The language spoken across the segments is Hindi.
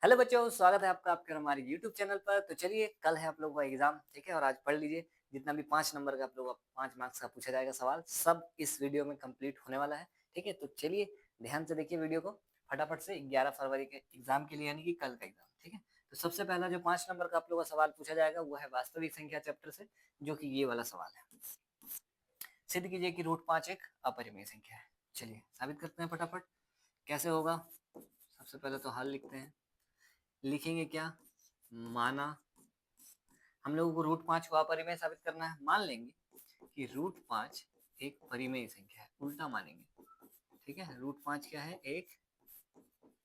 हेलो बच्चों, स्वागत है आपका आपके हमारे यूट्यूब चैनल पर। तो चलिए, कल है आप लोगों का एग्जाम, ठीक है। और आज पढ़ लीजिए, जितना भी 5 नंबर का आप लोग 5 मार्क्स का पूछा जाएगा सवाल, सब इस वीडियो में कंप्लीट होने वाला है, ठीक है। तो चलिए ध्यान से देखिए वीडियो को फटाफट से। 11 फरवरी के एग्जाम के लिए, यानी कि कल का एग्जाम, ठीक है। तो सबसे पहला जो 5 नंबर का आप लोग का सवाल पूछा जाएगा वो है वास्तविक संख्या चैप्टर से, जो कि ये वाला सवाल है। सिद्ध कीजिए कि √5 एक अपरिमेय संख्या है। चलिए साबित करते हैं फटाफट। कैसे होगा? सबसे पहले तो हल लिखते हैं। लिखेंगे क्या? माना हम लोगों को √5 को अपरिमेय साबित करना है। मान लेंगे कि √5 एक परिमेय संख्या है, उल्टा मानेंगे, ठीक है। √5 क्या है? एक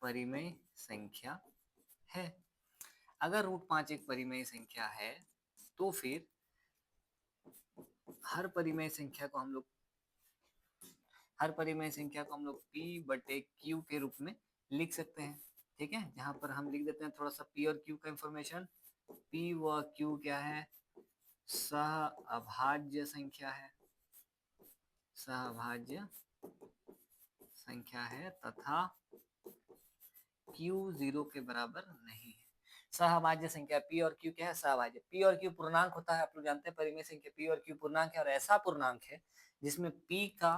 परिमेय संख्या है। अगर √5 एक परिमेय संख्या है तो फिर हर परिमेय संख्या को हम लोग P बटे Q के रूप में लिख सकते हैं, ठीक है। जहां पर हम लिख देते हैं थोड़ा सा P और Q का इंफॉर्मेशन। P व Q क्या है? सहअभाज्य संख्या है, सहअभाज्य संख्या है, तथा Q 0 के बराबर नहीं है। सहअभाज्य संख्या P और Q क्या है? सहअभाज्य। P और Q पूर्णांक होता है, आप लोग जानते हैं। परिमेय संख्या P और Q पूर्णांक है, और ऐसा पूर्णांक है जिसमें P का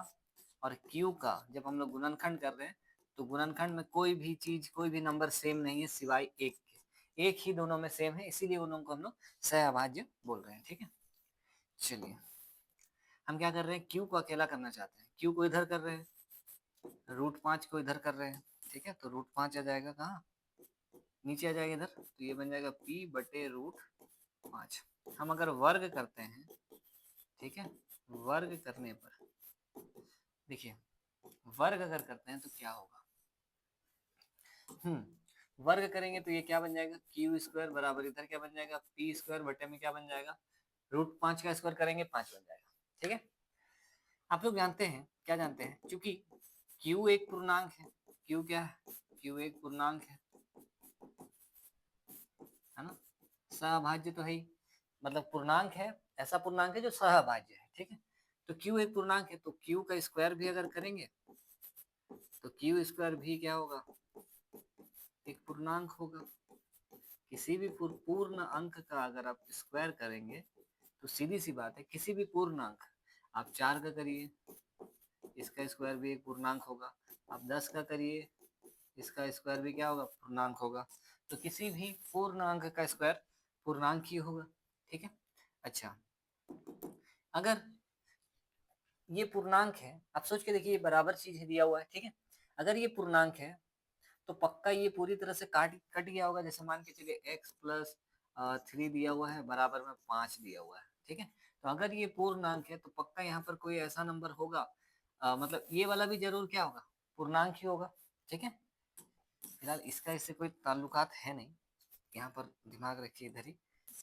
और Q का जब हम लोग गुणनखंड कर रहे हैं तो गुणनखंड में कोई भी चीज, कोई भी नंबर सेम नहीं है सिवाय एक के। एक ही दोनों में सेम है, इसीलिए उन लोगों को हम लोग सहअभाज्य बोल रहे हैं, ठीक है। चलिए हम क्या कर रहे हैं? Q को अकेला करना चाहते हैं। Q को इधर कर रहे हैं, √5 को इधर कर रहे हैं, ठीक है। तो √5 आ जाएगा कहाँ? नीचे आ जाएगा इधर, तो ये बन जाएगा P बटे √5। हम अगर वर्ग करते हैं, ठीक है, वर्ग करने पर देखिए, वर्ग अगर करते हैं तो क्या होगा? वर्ग करेंगे तो ये क्या बन जाएगा? Q² बराबर इधर क्या बन जाएगा? P² बटे में क्या बन जाएगा? √5 का स्क्वायर करेंगे 5 बन जाएगा, ठीक है। आप लोग जानते हैं, क्या जानते हैं? क्योंकि Q एक पूर्णांक है। Q क्या है? Q एक पूर्णांक है ना। सहअभाज्य तो है ही, मतलब पूर्णांक है, ऐसा पूर्णांक है जो सहअभाज्य है, ठीक है। तो Q एक पूर्णांक है, तो Q का स्क्वायर भी अगर करेंगे तो Q² भी क्या होगा? एक पूर्णांक होगा। किसी भी पूर्ण अंक का अगर आप स्क्वायर करेंगे तो सीधी सी बात है, किसी भी पूर्णांक, आप 4 का करिए, इसका स्क्वायर भी एक पूर्णांक होगा। आप 10 का करिए, इसका स्क्वायर भी क्या होगा? पूर्णांक होगा। तो किसी भी पूर्ण अंक का स्क्वायर पूर्णांक ही होगा, ठीक है। अच्छा, अगर ये पूर्णांक है, आप सोच के देखिए, ये बराबर चीज है दिया हुआ है, ठीक है। अगर ये पूर्णांक है तो पक्का ये पूरी तरह से काट कट गया होगा। जैसे मान के चलिए x+3 दिया हुआ है, बराबर में 5 दिया हुआ है, ठीक है। तो अगर ये पूर्णांक है तो पक्का यहाँ पर कोई ऐसा नंबर होगा, मतलब ये वाला भी जरूर क्या होगा? पूर्णांक ही होगा, ठीक है। फिलहाल इसका इससे कोई ताल्लुकात है नहीं, यहाँ पर दिमाग रखिए इधर ही,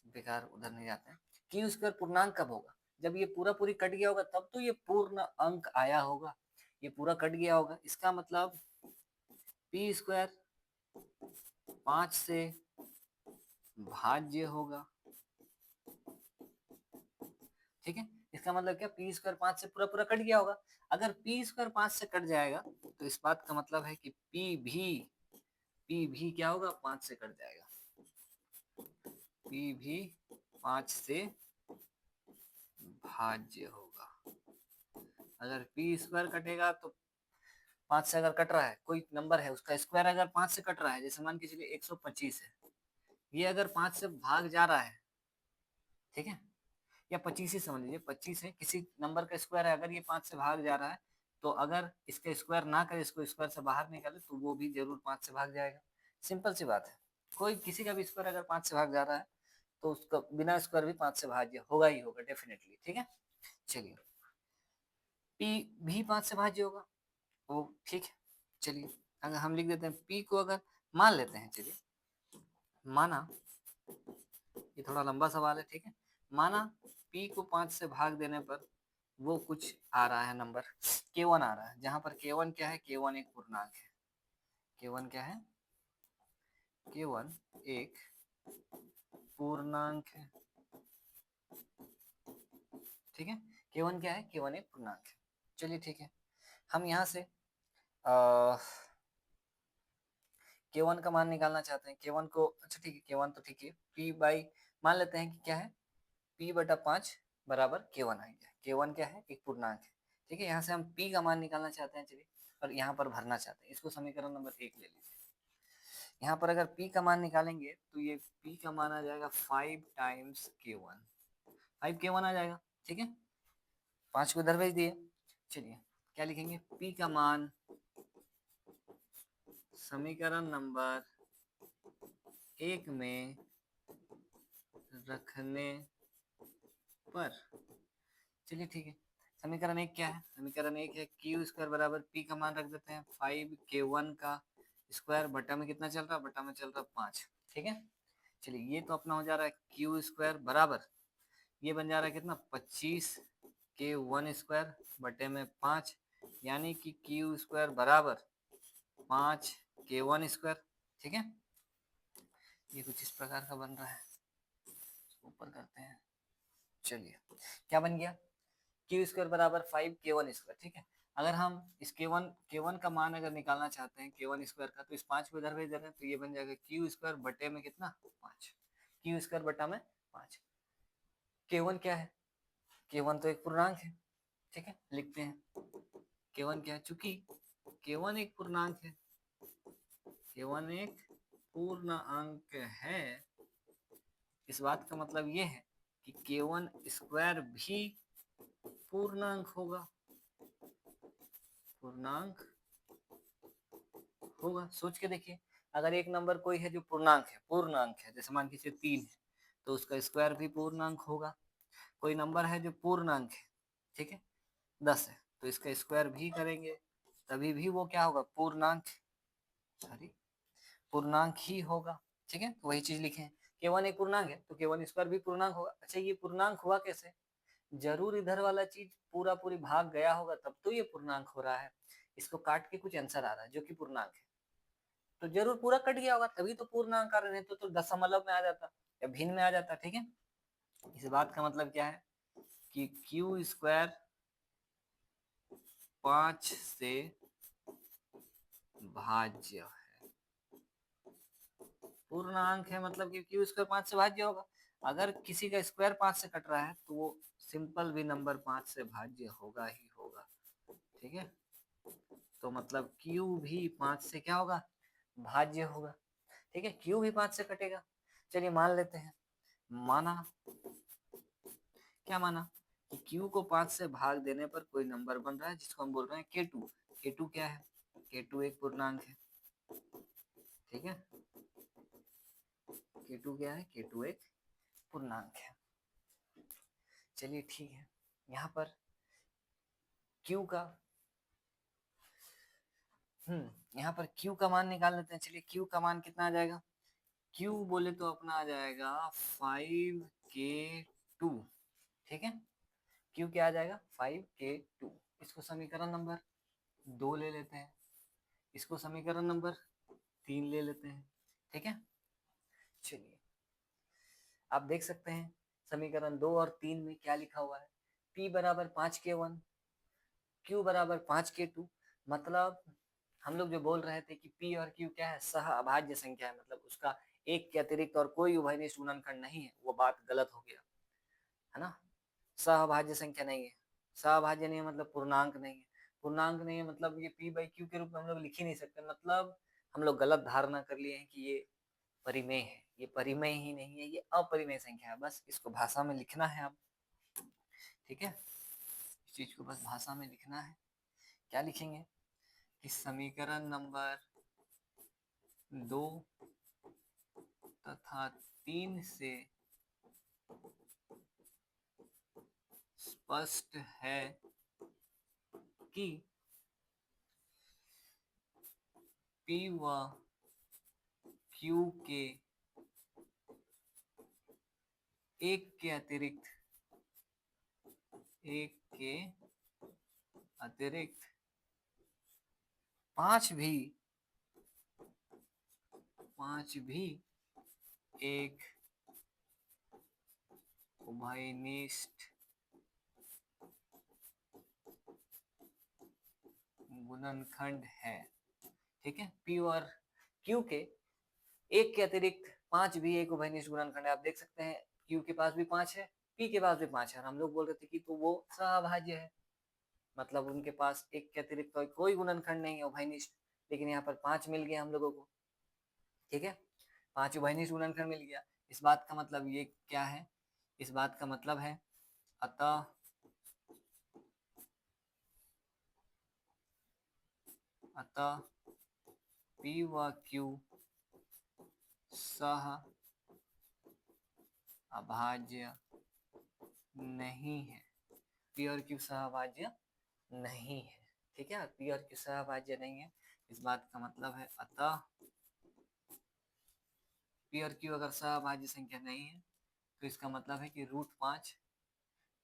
बेकार उधर नहीं जाते हैं। Q² पूर्णांक कब होगा? जब ये पूरा पूरी कट गया होगा, तब तो ये पूर्ण अंक आया होगा। ये पूरा कट गया होगा, इसका मतलब P² 5 से भाज्य होगा, ठीक है। इसका मतलब क्या? P² 5 से पूरा पूरा कट गया होगा। अगर P² 5 से कट जाएगा तो इस बात का मतलब है कि P भी क्या होगा? 5 से कट जाएगा। P भी 5 से भाज्य होगा। अगर P² कटेगा तो 5 से अगर कट रहा है कोई नंबर है, उसका स्क्वायर अगर 5 से कट रहा है, जैसे मान के चलिए 125 है, ये अगर 5 से भाग जा रहा है, ठीक है, या 25 ही समझ लीजिए, 25 है, किसी नंबर का स्क्वायर है, अगर ये 5 से भाग जा रहा है, तो अगर इसका स्क्वायर ना करे, इसको स्क्वायर से बाहर निकाले, तो वो भी जरूर 5 से भाग जाएगा। सिंपल सी बात है। कोई किसी का भी स्क्वायर अगर 5 से भाग जा रहा है तो उसका बिना स्क्वायर भी 5 से भाज्य होगा ही होगा, डेफिनेटली, ठीक है। चलिए, P भी 5 से भाज्य होगा, वो ठीक है। चलिए अगर हम लिख देते हैं P को, अगर मान लेते हैं, चलिए माना, ये थोड़ा लंबा सवाल है, ठीक है। माना P को 5 से भाग देने पर वो कुछ आ रहा है नंबर K1 आ रहा है, जहां पर K1 क्या है? K1 एक पूर्णांक है। K1 क्या है? K1 एक पूर्णांक है, ठीक है। K1 क्या है? K1 एक पूर्णांक है। चलिए ठीक है, हम यहाँ से K1 का मान निकालना चाहते हैं, K1 को, अच्छा ठीक है K1 तो ठीक है, P बाई मान लेते हैं कि क्या है P बटा 5 बराबर K1 आ गया। K1 क्या है, एक पूर्णांक है, ठीक है। यहाँ से हम P का मान निकालना चाहते हैं, चलिए, और यहाँ पर भरना चाहते हैं, इसको समीकरण नंबर 1 ले लीजिए। यहाँ पर अगर P का मान निकालेंगे तो ये P का मान आ जाएगा 5 टाइम्स K1, 5 K1 आ जाएगा, ठीक है। 5 को इधर भेज दिए, चलिए क्या लिखेंगे, P का मान समीकरण नंबर 1 में रखने पर, चलिए ठीक है, समीकरण 1 क्या है, समीकरण 1 है क्यू स्क्वायर बराबर P का मान रख देते हैं 5K1 का स्क्वायर बटा में कितना चल रहा है, बटा में चल रहा है 5, ठीक है। चलिए ये तो अपना हो जा रहा है क्यू स्क्वायर बराबर, ये बन जा रहा है कितना 25K1 स्क्वायर बटे में 5, यानी कि क्यू स्क्वायर बराबर 5K1 स्क्वायर, ठीक है। ये कुछ इस प्रकार का बन रहा है, ऊपर करते हैं, चलिए क्या बन गया, क्यू स्क्वायर बराबर 5K1 स्क्वायर, ठीक है। अगर हम इस K1 का मान अगर निकालना चाहते हैं K1 स्क्वायर का, तो इस 5 को इधर भेज दे रहे हैं, तो ये बन जाएगा क्यू स्क्वायर बटे में कितना 5, क्यू स्क्वायर बटा में 5। K1 क्या है, K1 तो एक पूर्णांक है, ठीक है, लिखते हैं K1 क्या है, चूंकि K1 एक पूर्णांक है, K1 एक पूर्णांक है, इस बात का मतलब ये है कि K1 स्क्वायर भी पूर्णांक होगा, पूर्णांक होगा। सोच के देखिए, अगर एक नंबर कोई है जो पूर्णांक है, जैसे मान लीजिए 3 है, तो उसका स्क्वायर भी पूर्णांक होगा। कोई नंबर है जो पूर्णांक है, ठीक है, 10 है, तो इसका स्क्वायर भी करेंगे, तभी भी वो क्या होगा, पूर्णांक, सॉरी, पूर्णांक ही होगा, ठीक है। तो वही चीज लिखे, K1 एक पूर्णांक है तो K1 स्क्वायर भी पूर्णांक होगा। अच्छा ये पूर्णांक हुआ कैसे, जरूर इधर वाला चीज पूरा पूरी भाग गया होगा तब तो ये पूर्णांक हो रहा है, इसको काट के कुछ आंसर आ रहा है जो कि पूर्णांक है, तो जरूर पूरा कट गया होगा तभी तो पूर्णांक आ रहे, नहीं तो दशमलव में आ जाता या भिन्न में आ जाता, ठीक है। इस बात का मतलब क्या है कि क्यू स्क्वायर 5 से भाज्य है, पूर्णांक है, मतलब कि क्यू स्क्वायर 5 से भाज्य होगा। अगर किसी का स्क्वायर 5 से कट रहा है तो वो सिंपल भी नंबर 5 से भाज्य होगा ही होगा, ठीक है। तो मतलब क्यू भी 5 से क्या होगा, भाज्य होगा, ठीक है, क्यू भी 5 से कटेगा। चलिए मान लेते हैं, माना, क्या माना कि क्यू को 5 से भाग देने पर कोई नंबर बन रहा है जिसको हम बोल रहे हैं K2। K2 क्या है, K2 एक पूर्णांक है, ठीक है, K2 क्या है, K2 एक पूर्णांक है। चलिए ठीक है, यहाँ पर Q का यहाँ पर Q का मान निकाल लेते हैं। चलिए Q का मान कितना आ जाएगा, Q बोले तो अपना आ जाएगा 5K2, ठीक है। Q क्या आ जाएगा 5K2, इसको समीकरण नंबर 2 ले लेते हैं, इसको समीकरण नंबर 3 ले लेते हैं, ठीक है। चलिए आप देख सकते हैं समीकरण 2 और 3 में क्या लिखा हुआ है, P बराबर 5K1, Q बराबर 5K2, मतलब हम लोग जो बोल रहे थे कि P और Q क्या है, सह अभाज्य संख्या है, मतलब उसका एक के अतिरिक्त और कोई उभयनिष्ठ गुणनखंड नहीं है, वो बात गलत हो गया है ना। सहभाज्य संख्या नहीं है, सहभाज्य नहीं है मतलब पूर्णांक नहीं है, पूर्णांक नहीं है मतलब ये P बाई Q के रूप में हम लोग लिख ही नहीं सकते, मतलब हम लोग गलत धारणा कर लिए हैं कि ये परिमेय है, ये परिमेय ही नहीं है, ये अपरिमेय संख्या है, बस इसको भाषा में लिखना है अब, ठीक है, इस चीज को बस भाषा में लिखना है। क्या लिखेंगे कि समीकरण नंबर 2 तथा 3 से स्पष्ट है कि P व Q के एक के अतिरिक्त 5 भी एक उभयनिष्ठ गुणनखंड है, ठीक है। P और Q के एक के अतिरिक्त 5 भी एक उभयनिष्ठ गुणनखंड है। आप देख सकते हैं Q के पास भी 5 है, P के पास भी 5 है, और हम लोग बोल रहे थे कि तो वो सहअभाज्य है, मतलब उनके पास एक के अतिरिक्त कोई गुणनखंड नहीं है उभयनिष्ठ, लेकिन यहाँ पर 5 मिल गया हम लोगों को। ठीक है, 5 उभयनिष्ठ गुणनखंड मिल गया। इस बात का मतलब ये क्या है, इस बात का मतलब है अतः P व Q सहअभाज्य नहीं है। P और Q सहअभाज्य नहीं है। ठीक है, P और Q सहअभाज्य नहीं है, इस बात का मतलब है अतः P और Q अगर सहअभाज्य संख्या नहीं है तो इसका मतलब है कि √5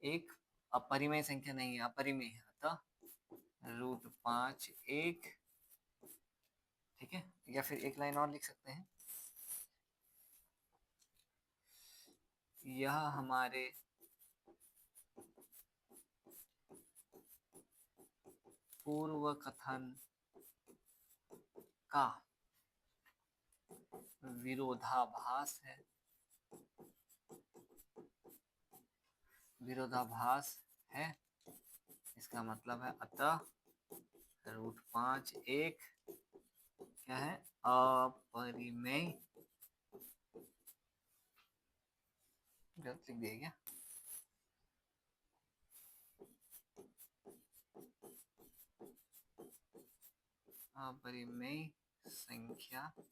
एक अपरिमेय संख्या नहीं है, अपरिमेय है, अतः √5 एक। ठीक है, या फिर एक लाइन और लिख सकते हैं, यह हमारे पूर्व कथन का विरोधाभास है, विरोधाभास है। इसका मतलब है अतः √5 एक क्या है, अपरिमेय। गलत लिख दिया क्या? अपरिमेय संख्या है।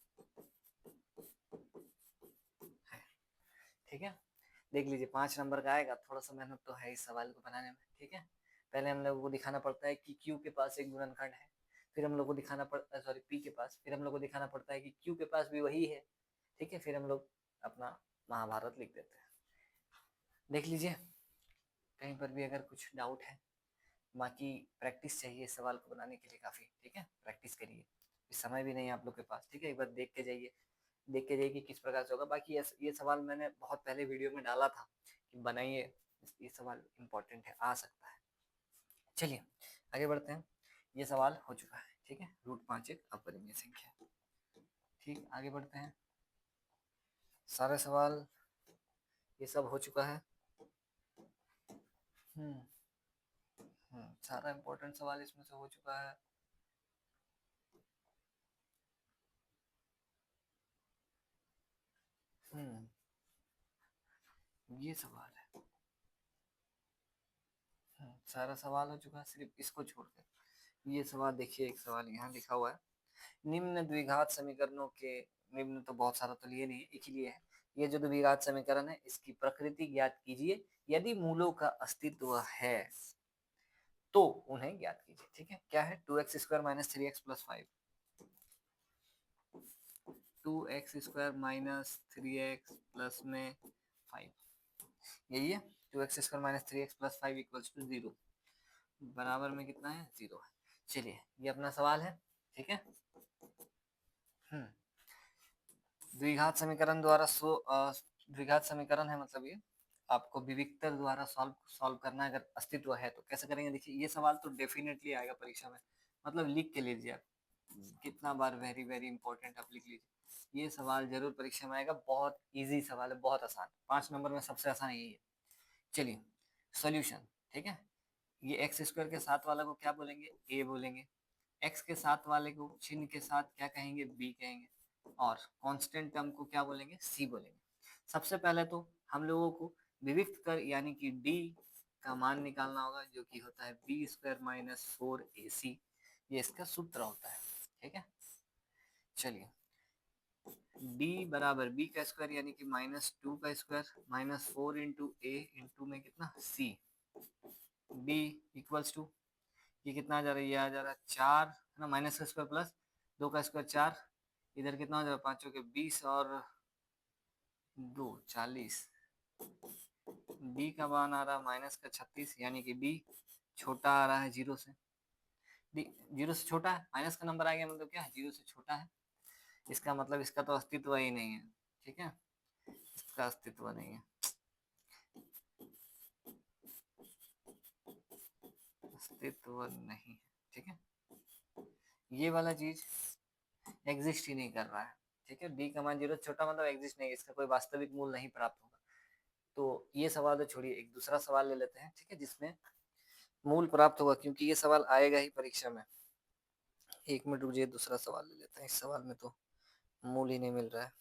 ठीक है, देख लीजिए 5 नंबर का आएगा, थोड़ा सा मेहनत तो है इस सवाल को बनाने में। ठीक है, पहले हम लोग को दिखाना पड़ता है कि Q के पास एक गुणनखंड है, फिर हम लोग को दिखाना पड़ता है, सॉरी P के पास, फिर हम लोग को दिखाना पड़ता है कि Q के पास भी वही है। ठीक है, फिर हम लोग अपना महाभारत लिख देते हैं। देख लीजिए कहीं पर भी अगर कुछ डाउट है, बाकी प्रैक्टिस चाहिए सवाल को बनाने के लिए काफ़ी। ठीक है, प्रैक्टिस करिए, समय भी नहीं है आप लोग के पास। ठीक है, एक बार देख के जाइए, देख के जाइए कि किस प्रकार से होगा। बाकी ये सवाल मैंने बहुत पहले वीडियो में डाला था कि बनाइए, ये सवाल इम्पोर्टेंट है, आ सकता है। चलिए आगे बढ़ते हैं, ये सवाल हो चुका है। ठीक है, √5 एक अपरिमेय संख्या। ठीक, आगे बढ़ते हैं, सारे सवाल ये सब हो चुका है। सारा इम्पोर्टेंट सवाल इसमें से हो चुका है। ये सवाल है, सारा सवाल हो चुका है, सिर्फ इसको छोड़कर ये सवाल देखिए। एक सवाल यहाँ लिखा हुआ है, निम्न द्विघात समीकरणों के, निम्न तो बहुत सारा तो लिए नहीं, एक ही लिए है। ये जो द्विघात समीकरण है इसकी प्रकृति ज्ञात कीजिए, यदि मूलों का अस्तित्व है तो उन्हें ज्ञात कीजिए। ठीक है, क्या है, 2x² - 3x + 5, 2x² - 3x plus में 5, यही है। 2x² - 3x + 5 = 0, बराबर में कितना है, 0 है। चलिए ये अपना सवाल है। ठीक है, द्विघात समीकरण द्वारा द्विघात समीकरण है, मतलब ये आपको विविक्तर द्वारा सॉल्व करना है, अगर अस्तित्व है तो कैसे करेंगे। देखिए ये सवाल तो डेफिनेटली आएगा परीक्षा में, मतलब लिख के लीजिए आप, कितना बार, वेरी वेरी इंपॉर्टेंट, आप लिख लीजिए, ये सवाल जरूर परीक्षा में आएगा। बहुत इजी सवाल है, बहुत आसान, 5 नंबर में सबसे आसान यही है। चलिए सोल्यूशन। ठीक है, ये x² के साथ वाला को क्या बोलेंगे, a बोलेंगे, x के साथ वाले को चिन्ह के साथ क्या कहेंगे, b कहेंगे, और कांस्टेंट टर्म को क्या बोलेंगे, c बोलेंगे। सबसे पहले तो हम लोगों को विविक्त कर यानी कि d का मान निकालना होगा, जो कि होता है b² - 4ac, ये इसका सूत्र होता है। ठीक है, चलिए d बराबर b का स्क्वायर यानी कि -2 का स्क्वायर -4 × a × में कितना c, b इक्वल्स टू, ये कितना आ जा रहा है, ये आ जा रहा है 4 है ना, माइनस का स्क्वायर प्लस 2 का स्क्वायर 4, इधर कितना हो जा रहा है, 5 के 20 और 2 40, b का मान आ रहा है माइनस का 36, यानी कि b छोटा आ रहा है 0 से, b 0 से छोटा है, माइनस का नंबर आ गया, मतलब क्या है, 0 से छोटा है। इसका मतलब इसका तो अस्तित्व ही नहीं है। ठीक है, इसका अस्तित्व नहीं है, अस्तित्व नहीं है। ठीक है, ये वाला चीज एग्जिस्ट ही नहीं कर रहा है, ठीक है। डी का मान 0 छोटा मतलब एग्जिस्ट नहीं, इसका कोई वास्तविक मूल नहीं प्राप्त होगा। तो ये सवाल तो छोड़िए, एक दूसरा सवाल ले लेते हैं, ठीक है, जिसमें मूल प्राप्त होगा, क्योंकि ये सवाल आएगा ही परीक्षा में। एक मिनट रुकिए, दूसरा सवाल ले लेते हैं। इस सवाल में तो मूल ही नहीं मिल रहा है।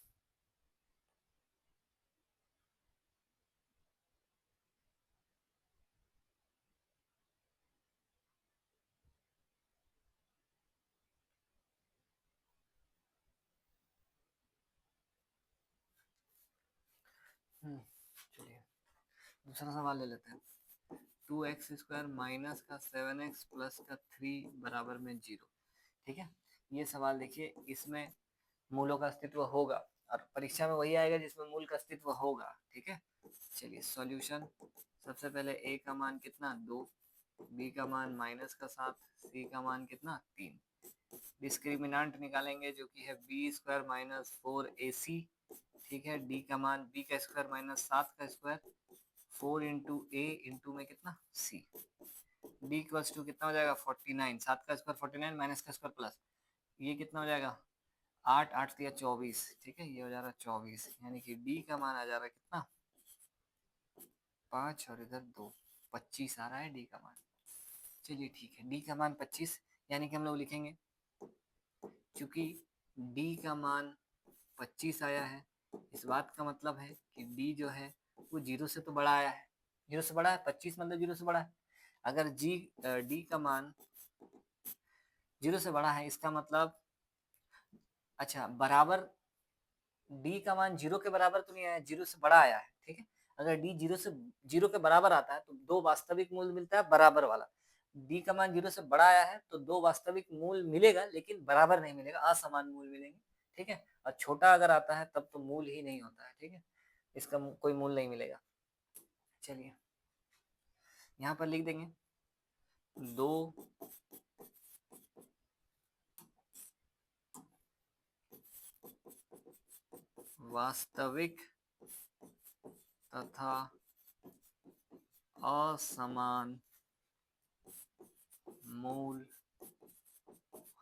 चलिए दूसरा सवाल ले लेते हैं। 2x² माइनस का 7x प्लस का 3 बराबर में 0, ठीक है। ये सवाल देखिए, इसमें मूलों का अस्तित्व होगा, और परीक्षा में वही आएगा जिसमें मूल का अस्तित्व होगा, ठीक है। चलिए सॉल्यूशन, सबसे पहले a का मान कितना 2, b का मान -7, c का मान कितना 3। डिस्क्रिमिनांट निकालेंगे जो कि है b² माइनस 4ac, ठीक है। d का मान b का स्क्वायर माइनस 7 का स्क्वायर, 4 इंटू ए इंटू में कितना c। d इक्वल्स टू कितना हो जाएगा 49, 7 का स्क्वायर 49 माइनस का स्क्वायर प्लस, ये कितना हो जाएगा 8, 8 दिया 24, ठीक है, ये हो जा रहा 24, यानी कि d का मान आ जा रहा है कितना 5 और इधर 2, 25 आ रहा है d का मान। चलिए ठीक है, d का मान 25, यानी कि हम लोग लिखेंगे क्योंकि d का मान 25 आया है, इस बात का मतलब है कि d जो है वो 0 से तो बड़ा आया है, 0 से बड़ा है, 25 मतलब 0 से बड़ा है। अगर d का मान 0 से बड़ा है, इसका मतलब अच्छा बराबर, d का मान 0 के बराबर तो नहीं आया, 0 से बड़ा आया है, ठीक है। अगर d 0 के बराबर आता है तो दो वास्तविक मूल मिलता है बराबर वाला। d का मान 0 से बड़ा आया है तो दो वास्तविक मूल मिलेगा, लेकिन बराबर नहीं मिलेगा, असमान मूल मिलेंगे, ठीक है। और छोटा अगर आता है तब तो मूल ही नहीं होता है, ठीक है, इसका कोई मूल नहीं मिलेगा। चलिए यहाँ पर लिख देंगे दो वास्तविक तथा असमान मूल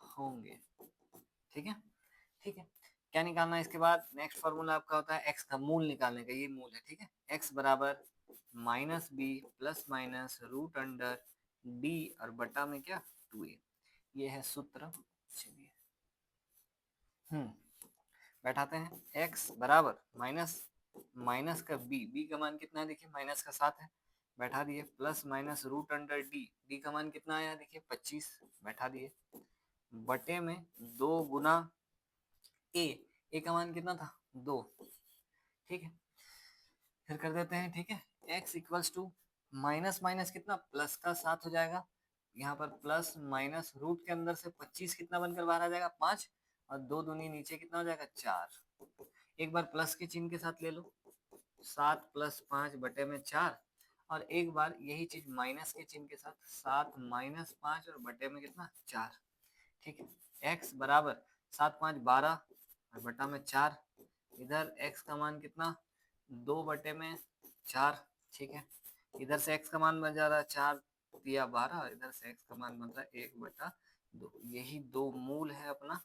होंगे, ठीक है। ठीक है, क्या निकालना है इसके बाद, नेक्स्ट फॉर्मूला आपका होता है एक्स का मूल निकालने का, ये मूल है, ठीक है। एक्स बराबर -b plus minus root under D और बटा में क्या 2a, ये है सूत्र। चलिए बैठाते हैं, एक्स बराबर माइनस का b का मान कितना है देखिए -7 है, बैठा दिए, plus minus root under D का मान कितना आया देखिए 25, बैठा दिए, बटे में 2 गुना ए का मान कितना था 2, ठीक है। फिर कर देते हैं, ठीक है, x equals to minus minus कितना प्लस का 7 हो जाएगा, यहाँ पर प्लस माइनस रूट के अंदर से 25 कितना बनकर बाहर आ जाएगा 5, और 2 दूनी नीचे कितना हो जाएगा 4, एक बार प्लस के चिन्ह के साथ ले लो, 7 प्लस 5 बटे में 4, और एक बार यही चीज माइनस के चिन्ह के साथ 7 माइनस 5 और बटे में कितना 4, ठीक है। x बराबर 7 5 12 और बटा में 4, इधर x का मान कितना 2 बटे में 4, ठीक है। इधर से x का मान बन जा रहा है 4 दिया 12, इधर से x का मान बन रहा है 1/2, यही दो मूल है अपना,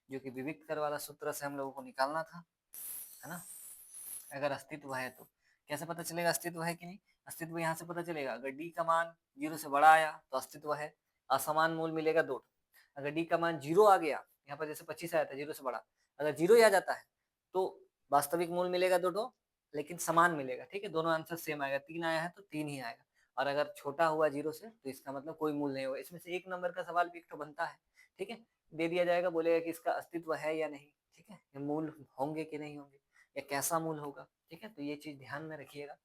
जो कि विविक्त कर वाला सूत्र से हम लोगों को निकालना था, है ना। अगर अस्तित्व है तो कैसे पता चलेगा अस्तित्व है कि नहीं, अस्तित्व यहाँ से पता चलेगा, अगर d का मान 0 से बड़ा आया तो अस्तित्व है, असमान मूल मिलेगा 2, अगर d का मान 0 आ गया, यहाँ पर जैसे 25 आया था 0 से बड़ा, अगर 0 ही आ जाता है तो वास्तविक मूल मिलेगा 2, लेकिन समान मिलेगा, ठीक है, दोनों आंसर सेम आएगा, 3 आया है तो 3 ही आएगा, और अगर छोटा हुआ 0 से तो इसका मतलब कोई मूल नहीं होगा। इसमें से एक नंबर का सवाल भी एक तो बनता है, ठीक है, दे दिया जाएगा, बोलेगा कि इसका अस्तित्व है या नहीं, ठीक है, ये मूल होंगे कि नहीं होंगे, या कैसा मूल होगा, ठीक है, तो ये चीज ध्यान में रखिएगा।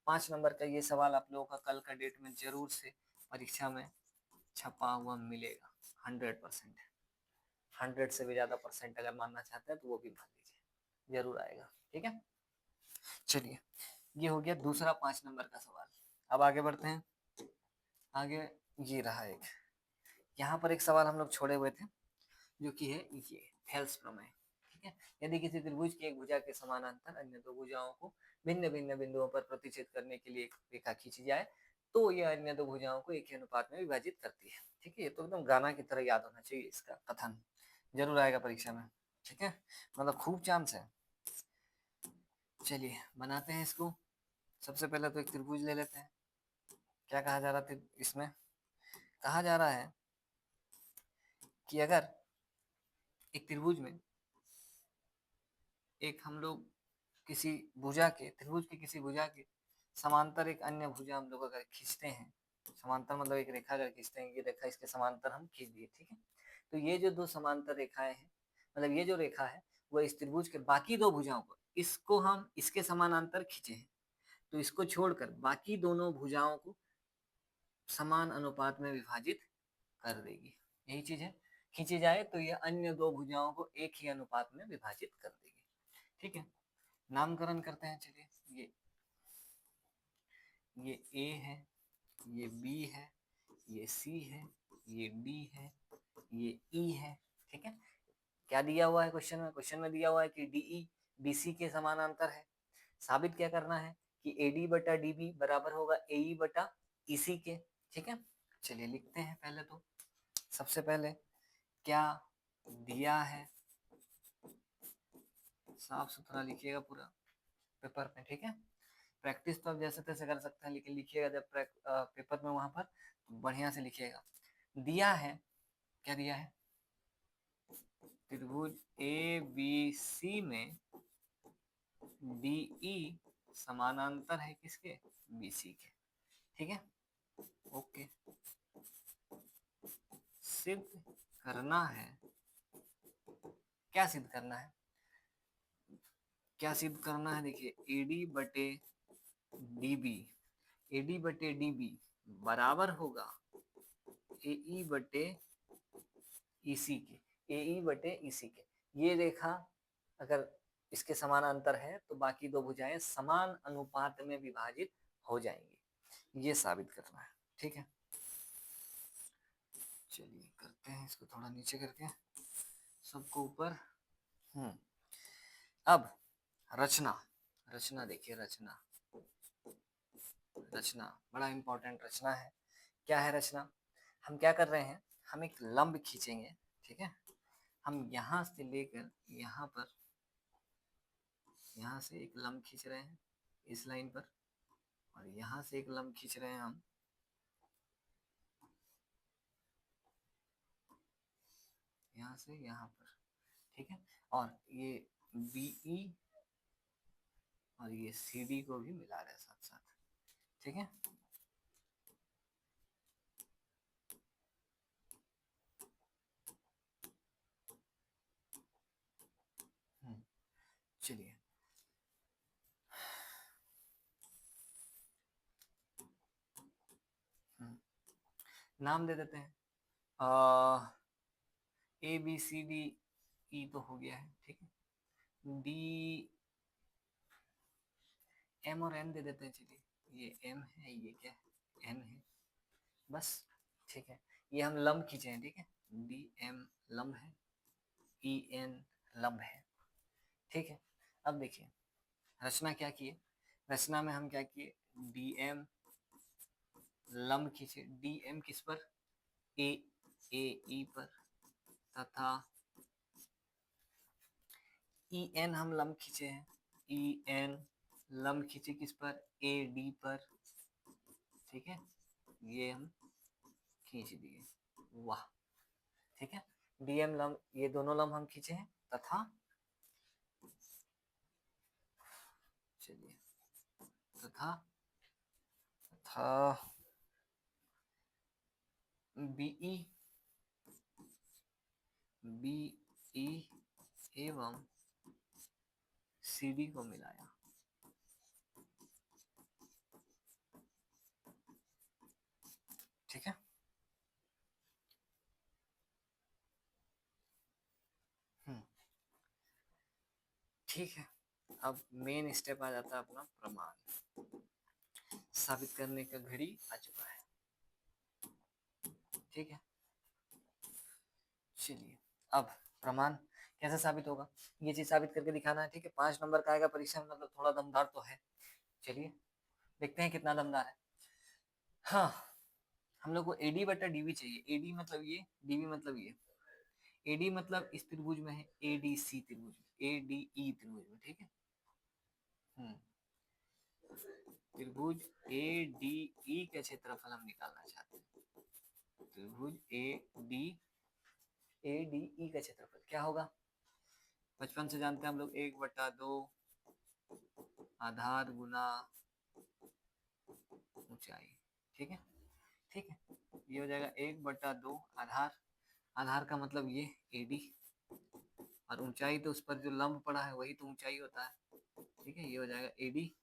5 नंबर का ये सवाल आप लोगों का कल का डेट में जरूर से परीक्षा में छपा हुआ मिलेगा, 100%, 100 से भी ज्यादा परसेंट अगर मानना चाहते हैं तो वो भी मान लीजिए, जरूर आएगा, ठीक है। चलिए ये हो गया दूसरा 5 नंबर का सवाल। अब आगे बढ़ते हैं, आगे ये रहा एक, यहाँ पर एक सवाल हम लोग छोड़े हुए थे, जो कि है ये हेल्स प्रमेय, ठीक है। यदि किसी त्रिभुज की एक भुजा के समानांतर अन्य दो भुजाओं को भिन्न भिन्न बिंदुओं पर प्रतिच्छेद करने के लिए एक रेखा खींची जाए तो यह अन्य दो भुजाओं को एक ही अनुपात में विभाजित करती है, ठीक है। ये तो एकदम गाना की तरह याद होना चाहिए इसका कथन, जरूर आएगा परीक्षा में, ठीक है, मतलब खूब चांस है। चलिए बनाते हैं इसको। सबसे पहले तो एक त्रिभुज ले लेते हैं। क्या कहा जा रहा था इसमें? कहा जा रहा है कि अगर एक त्रिभुज में एक हम लोग किसी भुजा के, त्रिभुज की किसी भुजा के समांतर एक अन्य भुजा हम लोग अगर खींचते हैं, समांतर मतलब एक रेखा अगर खींचते हैं, ये रेखा इसके समांतर हम खींच दिए, ठीक है, तो ये जो दो समांतर रेखाएं हैं, मतलब ये जो रेखा है वो इस त्रिभुज के बाकी दो भुजाओं को, इसको हम इसके समानांतर खींचे हैं, तो इसको छोड़कर बाकी दोनों भुजाओं को समान अनुपात में विभाजित कर देगी। यही चीज है, खींची जाए तो ये अन्य दो भुजाओं को एक ही अनुपात में विभाजित कर देगी, ठीक है। नामकरण करते हैं, चलिए। ये ए है, ये बी है, ये सी है, ये डी है, ये ई है, ठीक है। क्या दिया हुआ है क्वेश्चन में? क्वेश्चन में दिया हुआ है कि डीई बीसी के समानांतर है। साबित क्या करना है कि एडी बटा डीबी बराबर होगा एई बटा ईसी के, ठीक है। चलिए लिखते हैं पहले तो। सबसे पहले क्या दिया है, साफ सुथरा लिखिएगा पूरा पेपर में, ठीक है। प्रैक्टिस तो आप जैसे तैसे कर सकते हैं, लेकिन लिखिएगा जब पेपर में वहां पर तो बढ़िया से लिखिएगा। दिया है, क्या दिया है? त्रिभुज ए बी सी में डीई समानांतर है किसके? बीसी के, ठीक है। ओके, सिद्ध करना है। क्या सिद्ध करना है? क्या सिद्ध करना है? देखिए, एडी बटे डीबी, एडी बटे डीबी बराबर होगा एई बटे ईसी के, एई बटे ईसी के। ये रेखा अगर इसके समानांतर है तो बाकी दो भुजाएं समान अनुपात में विभाजित हो जाएंगी, ये साबित करना है, ठीक है। चलिए करते हैं इसको थोड़ा नीचे करके, सबको ऊपर। अब रचना, रचना देखिए, रचना, रचना बड़ा इंपॉर्टेंट रचना है। क्या है रचना? हम क्या कर रहे हैं, हम एक लंब खींचेंगे, ठीक है। हम यहां से लेकर यहाँ पर, यहाँ से एक लंब खींच रहे हैं इस लाइन पर, और यहाँ से एक लंब खींच रहे हैं हम यहाँ से यहाँ पर, ठीक है। और ये बीई और ये सीडी को भी मिला रहे हैं साथ साथ, ठीक है। चलिए नाम दे देते हैं। A B C D E तो हो गया है, ठीक है। डी एम और एन दे देते हैं, चलिए। ये एम है, ये क्या है? एन है, बस, ठीक है। ये हम लंब खींचे हैं, ठीक है। डी एम लंब है, ई एन लंब है, ठीक है। अब देखिए रचना क्या किए, रचना में हम क्या किए, डी एम लंब खींचे, डी एम किस पर? ए ए ई पर, तथा ई एन हम लंब खींचे हैं, ई एन लंब खींचे किस पर? ए डी पर, ठीक है। ये हम खींच दिए, वाह, ठीक है। डीएम लंब, ये दोनों लंब हम खींचे हैं, तथा चलिए तथा तथा बीई बीई एवं सीडी को मिलाया, ठीक है। ठीक है, अब मेन स्टेप आ जाता है अपना प्रमाण साबित करने का, घड़ी आ चुका है, ठीक है। चलिए अब प्रमाण कैसे साबित होगा, ये चीज साबित करके दिखाना है, ठीक है। 5 नंबर का आएगा परीक्षा में, मतलब थोड़ा दमदार तो है। चलिए देखते हैं कितना दमदार है। हाँ, हम लोग को एडी बटा डीबी चाहिए, एडी मतलब ये, डीबी मतलब ये। एडी मतलब इस त्रिभुज में है, एडीसी त्रिभुज में, एडीई त्रिभुज में, ठीक है। त्रिभुज एडीई का क्षेत्रफल हम निकालना चाहते हैं। त्रिभुज एडीई का क्षेत्रफल क्या होगा? बचपन से जानते हैं हम लोग, 1/2 आधार गुना ऊंचाई, ठीक है। ठीक है, ये हो जाएगा 1/2 आधार, आधार का मतलब ये एडी, और ऊंचाई तो उस पर जो लंब पड़ा है वही तो ऊंचाई होता है, ठीक है। ये हो जाएगा एडी,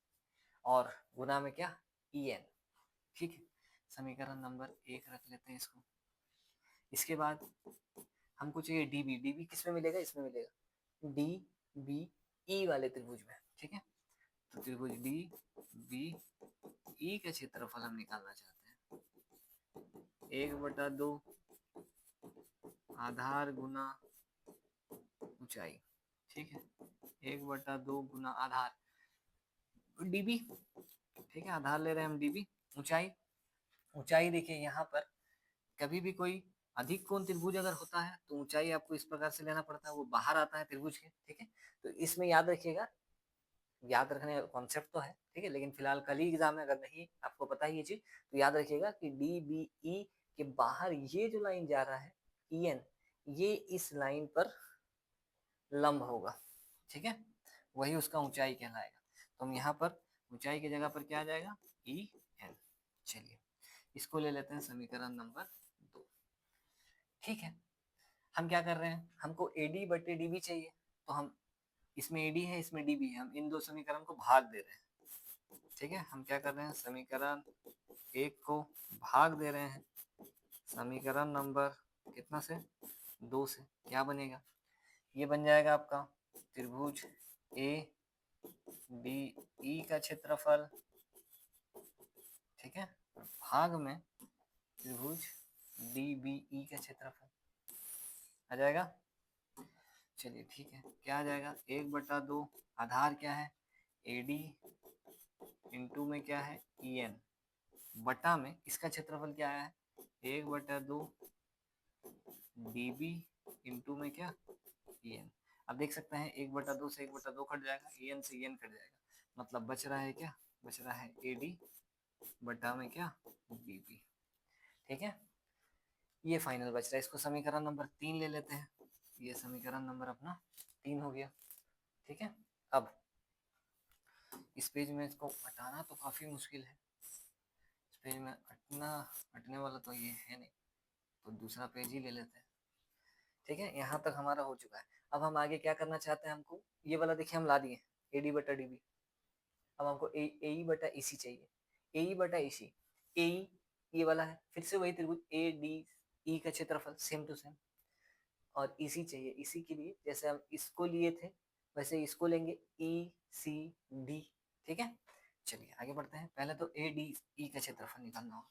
और गुना में क्या, ई एन, ठीक है। समीकरण नंबर 1 रख लेते हैं इसको। इसके बाद हमको चाहिए डीबी, डीबी किस में मिलेगा? इसमें मिलेगा, डी बी ई वाले त्रिभुज में, ठीक है। तो त्रिभुज डी बी ई का क्षेत्रफल हम निकालना चाहते हैं। 1/2 आधार गुना ऊंचाई, ठीक है। 1/2 गुना आधार डीबी, ठीक है। आधार ले रहे हैं हम डीबी। ऊंचाई, ऊंचाई देखिए यहाँ पर कभी भी कोई अधिक कोण त्रिभुज अगर होता है तो ऊंचाई आपको इस प्रकार से लेना पड़ता है, वो बाहर आता है त्रिभुज के, ठीक है। तो इसमें याद रखिएगा, याद रखने का कॉन्सेप्ट तो है, ठीक है, लेकिन फिलहाल कल ही एग्जाम है, अगर नहीं आपको पता है ये चीज तो याद रखिएगा कि डी बी ई के बाहर ये जो लाइन जा रहा है ई एन, ये इस लाइन पर लंब होगा, ठीक है, वही उसका ऊंचाई कहलाएगा। तो हम यहाँ पर ऊंचाई की जगह पर क्या आ जाएगा, ई एन। चलिए इसको ले लेते हैं समीकरण नंबर 2, ठीक है। हम क्या कर रहे हैं, हमको एडी बटे डीबी चाहिए, तो हम इसमें एडी है इसमें डीबी है, हम इन दो समीकरण को भाग दे रहे हैं, ठीक है। हम क्या कर रहे हैं, समीकरण 1 को भाग दे रहे हैं समीकरण नंबर कितना से, 2 से। क्या बनेगा, ये बन जाएगा आपका त्रिभुज ए डी ई का क्षेत्रफल, ठीक है, भाग में त्रिभुज डी बी ई का क्षेत्रफल आ जाएगा। चलिए ठीक है, क्या आ जाएगा, 1/2 आधार क्या है, एडी, इंटू में क्या है, ई एन, बटा में इसका क्षेत्रफल क्या है, 1/2 डीबी, इंटू में क्या, ई एन। अब देख सकते हैं 1/2 से 1/2 कट जाएगा, ई एन से ई एन कट जाएगा, मतलब बच रहा है क्या, बच रहा है एडी बटा में क्या, डीबी, ठीक है। ये फाइनल बच रहा है, इसको समीकरण नंबर 3 ले लेते हैं। ये समीकरण नंबर अपना 3 हो गया, ठीक है। अब इस पेज में इसको हटाना तो काफी मुश्किल है, इस पेज में हटने वाला तो ये है नहीं, तो दूसरा पेज ही ले लेते हैं, ठीक है। यहाँ तक हमारा हो चुका है। अब हम आगे क्या करना चाहते हैं, हमको ये वाला देखिए हम ला दिए, एडी बटा डीबी। अब हमको ए बटा ई सी चाहिए, ए बटा ई सी, ए ये वाला है, फिर से वही त्रिभुज ए डी ई का क्षेत्रफल सेम टू सेम, और इसी चाहिए, इसी के लिए जैसे हम इसको लिए थे वैसे इसको लेंगे, ई सी डी, ठीक है। चलिए आगे बढ़ते हैं, पहले तो ए डी ई का क्षेत्रफल निकालना होगा।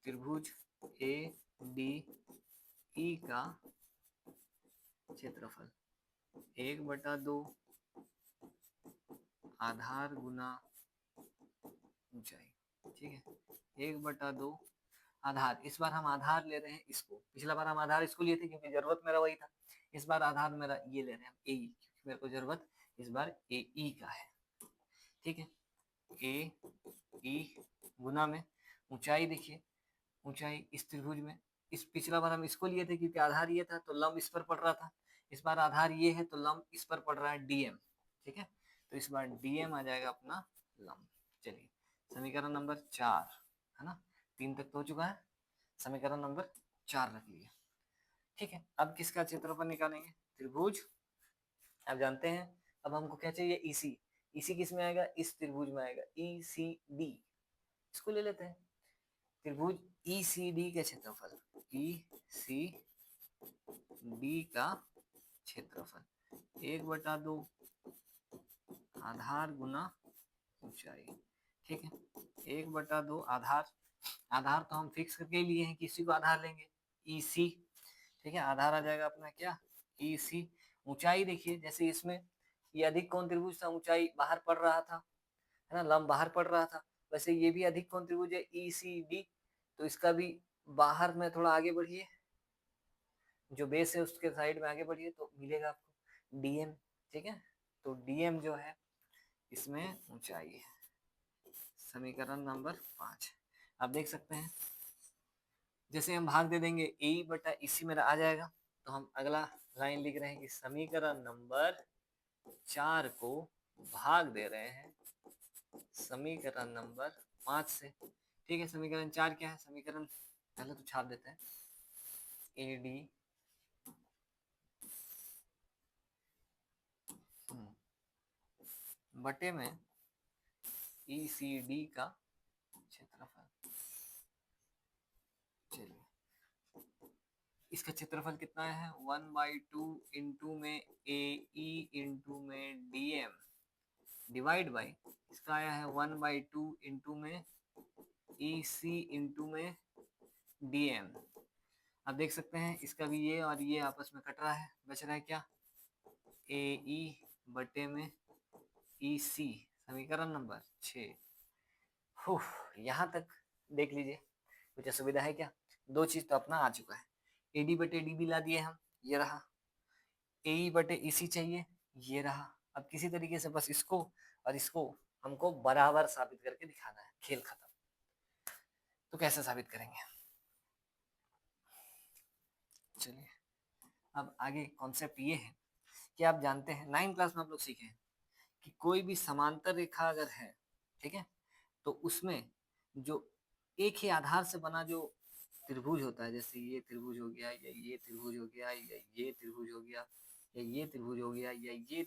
त्रिभुज ए डी ई का क्षेत्रफल 1/2 आधार गुना ऊंचाई, ठीक है। 1/2 आधार, इस बार हम आधार ले रहे हैं इसको, पिछला बार हम आधार इसको लिए थे क्योंकि जरूरत मेरा वही था, इस बार आधार मेरा ये ले रहे हैं हम ए, क्योंकि मेरे को जरूरत इस बार ए ई का है, ठीक है। ए ई गुना में ऊंचाई, देखिए ऊंचाई इस त्रिभुज में, इस पिछला बार हम इसको लिए थे क्योंकि आधार ये था तो लंब इस पर पड़ रहा था, इस बार आधार ये है तो लंब इस पर पड़ रहा है डीएम, ठीक है। तो इस बार डीएम आ जाएगा अपना लंब। चलिए समीकरण नंबर 4 है ना, 3 तक तो हो चुका है, समीकरण नंबर 4 रख लिया, ठीक है। अब किसका क्षेत्रफल निकालेंगे, त्रिभुज, अब जानते हैं, अब हमको क्या चाहिए, ईसी, ईसी किस में आएगा, इस त्रिभुज में आएगा, ई सी डी, इसको ले लेते हैं। त्रिभुज ई सी डी का क्षेत्रफल, ई सी डी का क्षेत्रफल 1/2 आधार गुना ऊंचाई, ठीक है। 1/2 आधार, आधार तो हम फिक्स करके लिए हैं, किसी को आधार लेंगे, ई सी, ठीक है। आधार आ जाएगा अपना क्या, ई सी। ऊंचाई देखिए जैसे इसमें ये अधिक कोण त्रिभुज था, ऊंचाई बाहर पड़ रहा था, है ना, लंब बाहर पड़ रहा था, वैसे ये भी अधिक कोण त्रिभुज है ई सी डी, तो इसका भी बाहर में थोड़ा आगे बढ़िए, जो बेस है उसके साइड में आगे बढ़िए तो मिलेगा आपको डीएम, ठीक है। तो डीएम जो है इसमें ऊंचाई है, समीकरण नंबर 5। आप देख सकते हैं जैसे हम भाग दे देंगे ए बटा इसी में आ जाएगा, तो हम अगला लाइन लिख रहे हैं कि समीकरण नंबर 4 को भाग दे रहे हैं समीकरण नंबर 5 से, ठीक है। समीकरण 4 क्या है, समीकरण पहले तो छाप देते हैं, ए डी बटे में ई सी डी का क्षेत्रफल। चलिए इसका क्षेत्रफल कितना है, 1/2 इंटू में ए ई इंटू में डी एम डिवाइड बाई इसका आया है 1/2 इंटू में ई सी इंटू में डी एम। आप देख सकते हैं इसका भी ये और ये आपस में कट रहा है, बच रहा है क्या, ए ई बटे में ई सी, समीकरण नंबर 6। यहाँ तक देख लीजिए कुछ असुविधा है क्या, दो चीज तो अपना आ चुका है, एडी बटे डी भी ला दिए हम, ये रहा, ए बटे इसी चाहिए, ये रहा। अब किसी तरीके से बस इसको और इसको हमको बराबर साबित करके दिखाना है, खेल खत्म। तो कैसे साबित करेंगे, चलिए अब आगे कॉन्सेप्ट ये है कि आप जानते हैं 9th क्लास में आप लोग सीखे हैं कि कोई भी समांतर रेखा अगर है, ठीक है, तो उसमें जो एक ही आधार से बना जो त्रिभुज होता है, जैसे ये त्रिभुज हो गया या ये त्रिभुज हो गया या ये त्रिभुज हो गया या ये त्रिभुज हो गया या ये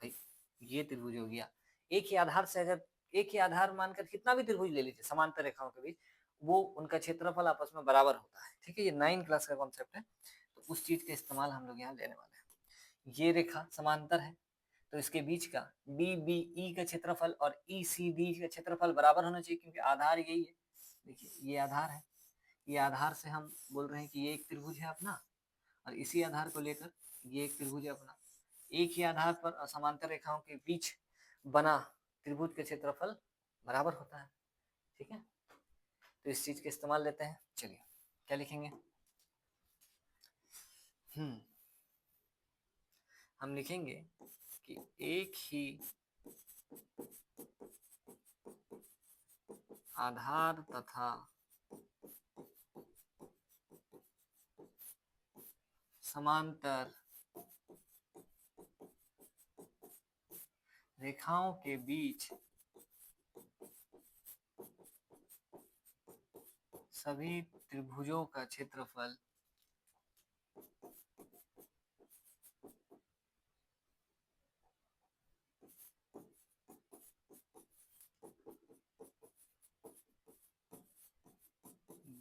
भाई ये त्रिभुज हो गया, एक ही आधार से अगर एक ही आधार मानकर कितना भी त्रिभुज ले लीजिए समांतर रेखाओं के बीच, वो उनका क्षेत्रफल आपस में बराबर होता है, ठीक है। ये 9th क्लास का कॉन्सेप्ट है, तो उस चीज का इस्तेमाल हम लोग यहाँ लेने वाले हैं। ये रेखा समांतर है तो इसके बीच का डी बी ई का क्षेत्रफल और ई सी डी का क्षेत्रफल बराबर होना चाहिए, क्योंकि आधार यही है। देखिए ये आधार है, ये आधार से हम बोल रहे हैं कि ये एक त्रिभुज है अपना, और इसी आधार को लेकर ये एक त्रिभुज है अपना। एक ही आधार पर समांतर रेखाओं के बीच बना त्रिभुज का क्षेत्रफल बराबर होता है, ठीक है। तो इस चीज का इस्तेमाल लेते हैं, चलिए क्या लिखेंगे, हम लिखेंगे कि एक ही आधार तथा समांतर रेखाओं के बीच सभी त्रिभुजों का क्षेत्रफल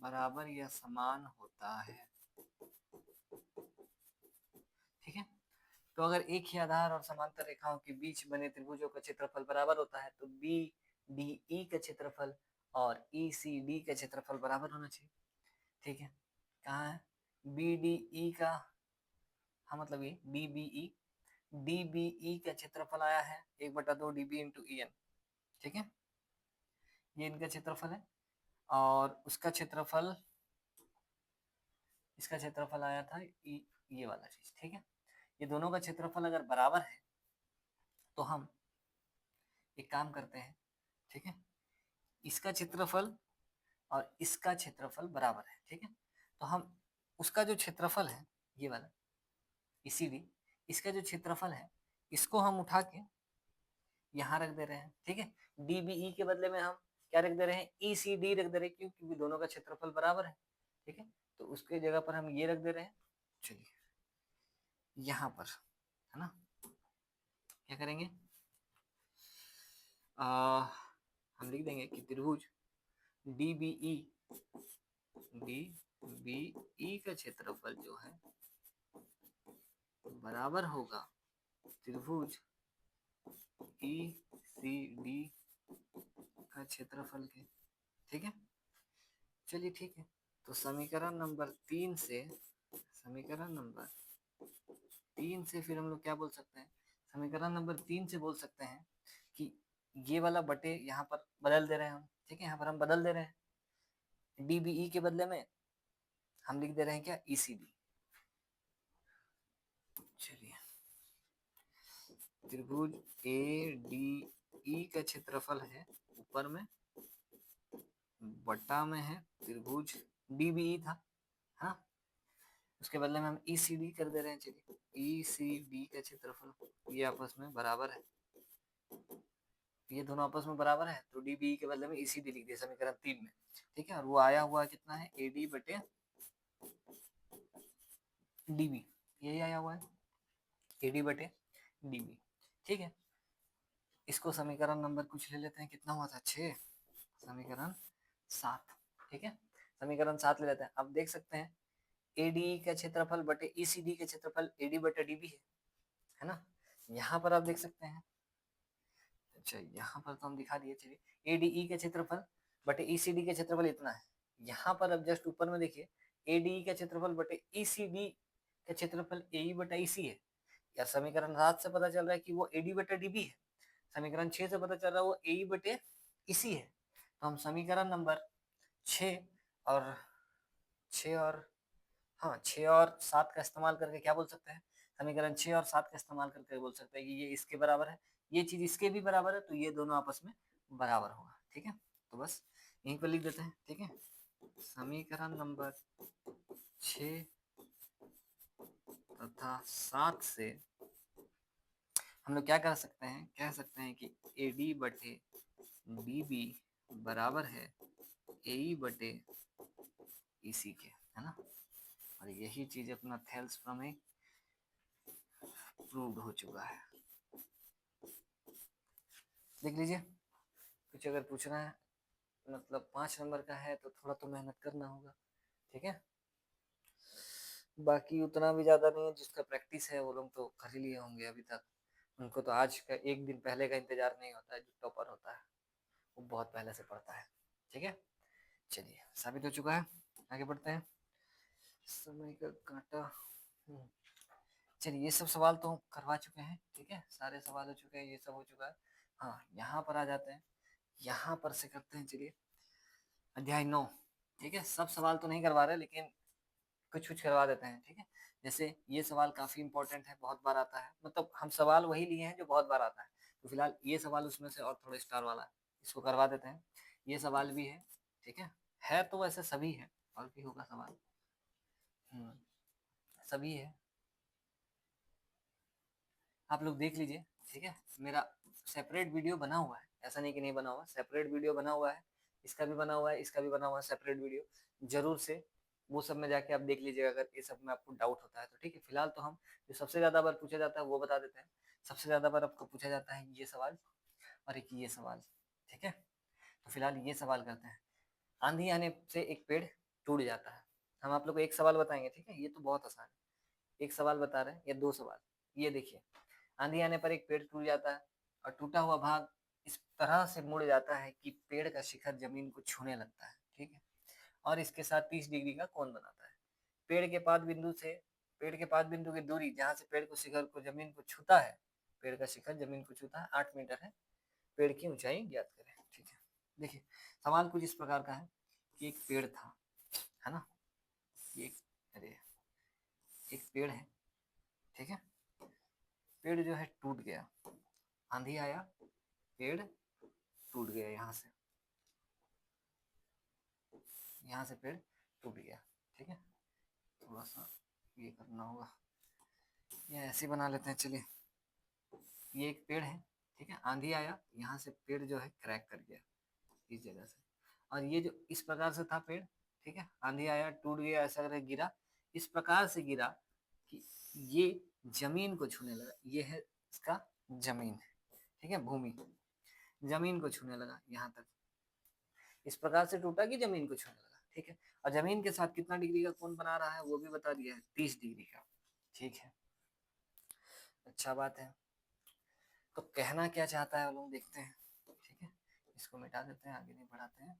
बराबर या समान होता है, ठीक है। तो अगर एक ही आधार और समांतर रेखाओं के बीच बने त्रिभुजों का क्षेत्रफल बराबर होता है तो बी डी ई का क्षेत्रफल और ई सी डी का क्षेत्रफल बराबर होना चाहिए, ठीक है। कहाँ है बी डी ई का, हाँ मतलब ये D B E, D B E का क्षेत्रफल आया है 1/2 D B into E N, ठीक है। ये इनका क्षेत्रफल है और उसका क्षेत्रफल, इसका क्षेत्रफल आया था ये वाला चीज, ठीक है। ये दोनों का क्षेत्रफल अगर बराबर है तो हम एक काम करते हैं, ठीक है, इसका क्षेत्रफल और इसका क्षेत्रफल बराबर है, ठीक है। तो हम उसका जो क्षेत्रफल है ये वाला इसीलिए इसका जो क्षेत्रफल है इसको हम उठा के यहाँ रख दे रहे हैं, ठीक है। डीबीई के बदले में हम क्या रख दे रहे हैं, ई सी डी रख दे रहे हैं, क्यों, क्योंकि दोनों का क्षेत्रफल बराबर है, ठीक है। तो उसके जगह पर हम ये रख दे रहे हैं, चलिए यहाँ पर, है ना, क्या करेंगे, हम लिख देंगे कि त्रिभुज डी बी ई का क्षेत्रफल जो है बराबर होगा त्रिभुज ई सी डी का क्षेत्रफल के, ठीक है। चलिए ठीक है, तो समीकरण नंबर 3 से, समीकरण नंबर 3 से फिर हम लोग क्या बोल सकते हैं, समीकरण नंबर 3 से बोल सकते हैं कि ये वाला बटे यहाँ पर बदल दे रहे हैं हम, ठीक है। यहाँ पर हम बदल दे रहे हैं डीबीई के बदले में हम लिख दे रहे हैं क्या, ईसीडी, त्रिभुज ए डी ई का क्षेत्रफल है ऊपर में, बटा में है त्रिभुज डी बी ई था, हाँ, उसके बदले में हम ई सी डी कर दे रहे हैं। चलिए ई सी डी का क्षेत्रफल ये आपस में बराबर है, ये दोनों आपस में बराबर है, तो डी बी के बदले में ई सी डी लिख दिया समीकरण 3 में, ठीक है। और वो आया हुआ कितना है, ए डी बटे डी बी, यही आया हुआ है, ए डी बटे डी बी, ठीक है। इसको समीकरण नंबर कुछ ले लेते हैं, कितना हुआ था, 6, समीकरण 7, ठीक है। समीकरण 7 ले लेते हैं। अब देख सकते हैं एडी का क्षेत्रफल बटे ईसीडी का क्षेत्रफल एडी बटे डीबी है ना। यहाँ पर आप देख सकते हैं, अच्छा यहाँ पर तो हम दिखा दिए, चलिए एडीई का क्षेत्रफल बटे ईसीडी का क्षेत्रफल इतना है। यहाँ पर अब जस्ट ऊपर में देखिए एडीई का क्षेत्रफल बटे ईसीडी का क्षेत्रफल एई बटा ईसी है, यार समीकरण 7 से पता चल रहा है कि वो एडी बटा डीबी है, समीकरण 6 से पता चल रहा है वो एई बटे ईसी है। तो हम समीकरण नंबर 6 और 6 और हाँ 6 और 7 का इस्तेमाल करके क्या बोल सकते हैं, समीकरण 6 और 7 का इस्तेमाल करके बोल सकते हैं कि ये इसके बराबर है, ये चीज इसके भी बराबर है, तो ये दोनों आपस में बराबर होगा, ठीक है। तो बस यहीं पर लिख देते हैं, ठीक है। समीकरण नंबर 6 तथा 7 से हम लोग क्या कर सकते हैं, कह सकते हैं कि ए डी बटे डी बी बराबर है ए ई बटे ई सी के, है ना। और यही चीज अपना थेल्स प्रमेय प्रूव्ड हो चुका है। देख लीजिए, कुछ अगर पूछना है मतलब 5 नंबर का है तो थोड़ा तो मेहनत करना होगा, ठीक है। बाकी उतना भी ज्यादा नहीं है, जिसका प्रैक्टिस है वो लोग तो कर ही लिए होंगे अभी तक, उनको तो आज का एक दिन पहले का इंतजार नहीं होता है। जो टॉपर होता है वो बहुत पहले से पढ़ता है, ठीक है। चलिए साबित हो चुका है, आगे बढ़ते हैं। समय का कांटा, चलिए ये सब सवाल तो हम करवा चुके हैं, ठीक है, सारे सवाल हो चुके हैं, ये सब हो चुका है। हाँ यहाँ पर आ जाते हैं, यहाँ पर से करते हैं, चलिए अध्याय 9, ठीक है। सब सवाल तो नहीं करवा रहे लेकिन कुछ कुछ करवा देते हैं, ठीक है। जैसे ये सवाल काफी इंपॉर्टेंट है, बहुत बार आता है, मतलब हम सवाल वही लिए हैं जो बहुत बार आता है, तो फिलहाल ये सवाल उसमें से और थोड़ा स्टार वाला है, इसको करवा देते हैं। ये सवाल भी है, ठीक है तो वैसे सभी है, और भी होगा सवाल, सभी है, आप लोग देख लीजिए, ठीक है। मेरा सेपरेट वीडियो बना हुआ है, ऐसा नहीं कि नहीं बना हुआ, सेपरेट वीडियो बना हुआ है, इसका भी बना हुआ है, इसका भी बना हुआ है सेपरेट वीडियो, जरूर से वो सब में जाके आप देख लीजिएगा अगर ये सब में आपको डाउट होता है तो, ठीक है। फिलहाल तो हम जो सबसे ज्यादा बार पूछा जाता है वो बता देते हैं। सबसे ज्यादा बार आपको पूछा जाता है ये सवाल और एक ये सवाल, ठीक है। तो फिलहाल ये सवाल करते हैं, आंधी आने से एक पेड़ टूट जाता है। हम आप लोग को एक सवाल बताएंगे, ठीक है, ये तो बहुत आसान है, एक सवाल बता रहे हैं या 2 सवाल। ये देखिए, आंधी आने पर एक पेड़ टूट जाता है और टूटा हुआ भाग इस तरह से मुड़ जाता है कि पेड़ का शिखर जमीन को छूने लगता है, ठीक है, और इसके साथ 30 डिग्री का कोण बनाता है। पेड़ के पाद बिंदु से, पेड़ के पाद बिंदु की दूरी जहां से पेड़ को शिखर को जमीन को छूता है, पेड़ का शिखर जमीन को छूता है 8 मीटर है, पेड़ की ऊंचाई ज्ञात करें, ठीक है। देखिए सवाल कुछ इस प्रकार का है कि एक पेड़ था, है ना, ये अरे एक पेड़ है, ठीक है, पेड़ जो है टूट गया, आंधी आया, पेड़ टूट गया, यहाँ से पेड़ टूट गया, ठीक है। थोड़ा सा ये करना होगा, ये ऐसे बना लेते हैं, चलिए ये एक पेड़ है, ठीक है, आंधी आया, यहाँ से पेड़ जो है क्रैक कर गया इस जगह से, और ये जो इस प्रकार से था पेड़, ठीक है, आंधी आया टूट गया, ऐसा करके गिरा, इस प्रकार से गिरा कि ये जमीन को छूने लगा, ये है इसका जमीन, ठीक है, भूमि, जमीन को छूने लगा यहाँ तक, इस प्रकार से टूटा कि जमीन को छूने लगा, ठीक है। और जमीन के साथ कितना डिग्री का कोण बना रहा है वो भी बता दिया है, 30 डिग्री का, ठीक है, अच्छा बात है। तो कहना क्या चाहता है वो लोग देखते हैं, ठीक है, इसको मिटा देते हैं, आगे नहीं बढ़ाते हैं।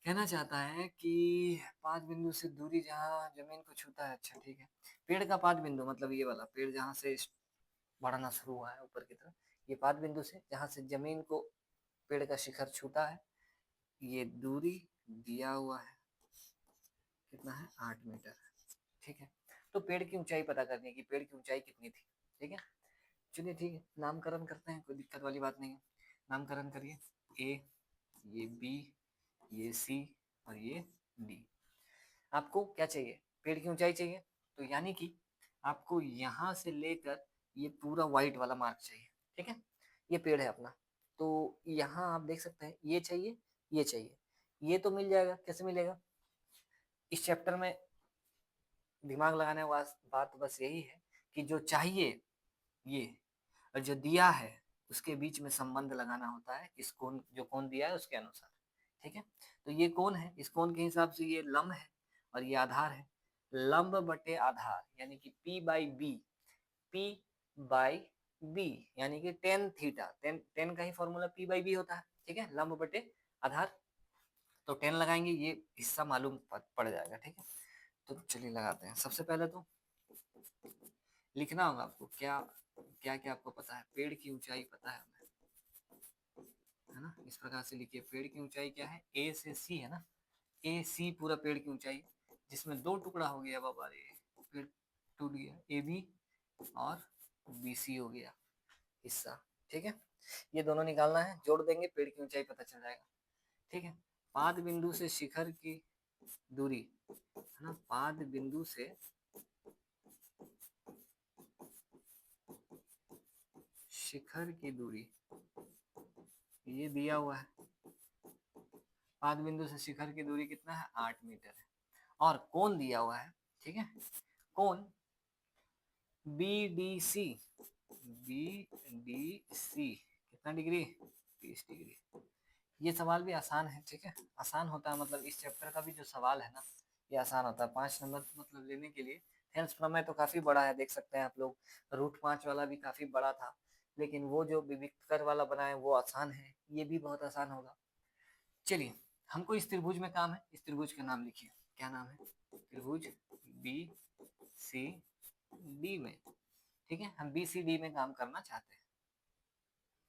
कहना चाहता है कि पाद बिंदु से दूरी जहाँ जमीन को छूता है, अच्छा ठीक है, पेड़ का पाद बिंदु मतलब ये वाला पेड़ जहाँ से बढ़ना शुरू हुआ है ऊपर की तरफ, ये पाद बिंदु से जहाँ से जमीन को पेड़ का शिखर छूता है, ये दूरी दिया हुआ है, कितना है, 8 मीटर, ठीक है। तो पेड़ की ऊंचाई पता करनी है कि पेड़ की ऊंचाई कितनी थी, ठीक है, चलिए ठीक है, नामकरण करते हैं, कोई दिक्कत वाली बात नहीं है। नामकरण करिए, ए, ये बी, ये सी और ये डी। आपको क्या चाहिए, पेड़ की ऊंचाई चाहिए, तो यानी कि आपको यहाँ से लेकर ये पूरा व्हाइट वाला मार्क चाहिए। ठीक है, ये पेड़ है अपना, तो यहाँ आप देख सकते हैं ये चाहिए, ये चाहिए, ये तो मिल जाएगा। कैसे मिलेगा, इस चैप्टर में दिमाग लगाने वाली बात बस यही है कि जो चाहिए ये और जो दिया है उसके बीच में संबंध लगाना होता है, इस कोण, जो कोण दिया है उसके अनुसार। ठीक है, तो ये कोण है, इस कोण के हिसाब से ये लंब है और ये आधार है। लंब बटे आधार यानी कि P by B, P by B यानी कि टेन थीटा, टेन का ही फॉर्मूला P बाई बी होता है। ठीक है, लंब बटे आधार, तो 10 लगाएंगे, ये हिस्सा मालूम पड़ जाएगा। ठीक है, तो चलिए लगाते हैं। सबसे पहले तो लिखना होगा आपको, क्या क्या क्या आपको पता है, पेड़ की ऊंचाई पता है हमें, है ना। इस प्रकार से लिखिए, पेड़ की ऊंचाई क्या है, ए से सी है ना, ए सी पूरा पेड़ की ऊंचाई, जिसमें दो टुकड़ा हो गया बाबा रे, पेड़ टूट गया, ए बी और बी सी हो गया हिस्सा। ठीक है, ये दोनों निकालना है, जोड़ देंगे, पेड़ की ऊंचाई पता चल जाएगा। ठीक है, पाद बिंदु से शिखर की दूरी, है ना, पाद बिंदु से शिखर की दूरी ये दिया हुआ है, पाद बिंदु से शिखर की दूरी कितना है, 8 मीटर है, और कोण दिया हुआ है। ठीक है, कोण B D C, B D C कितना डिग्री, 30 डिग्री। ये सवाल भी आसान है। ठीक है, आसान होता है, मतलब इस चैप्टर का भी जो सवाल है ना, ये आसान होता है। 5 नंबर मतलब लेने के लिए, हेल्स प्रमेय तो काफी बड़ा है, देख सकते हैं आप लोग, रूट 5 वाला भी काफी बड़ा था, लेकिन वो जो विविक्तर वाला बना है वो आसान है, ये भी बहुत आसान होगा। चलिए, हमको इस त्रिभुज में काम है, इस त्रिभुज का नाम लिखिए, क्या नाम है, त्रिभुज बी सी डी में। ठीक है, हम बी सी डी में काम करना चाहते हैं,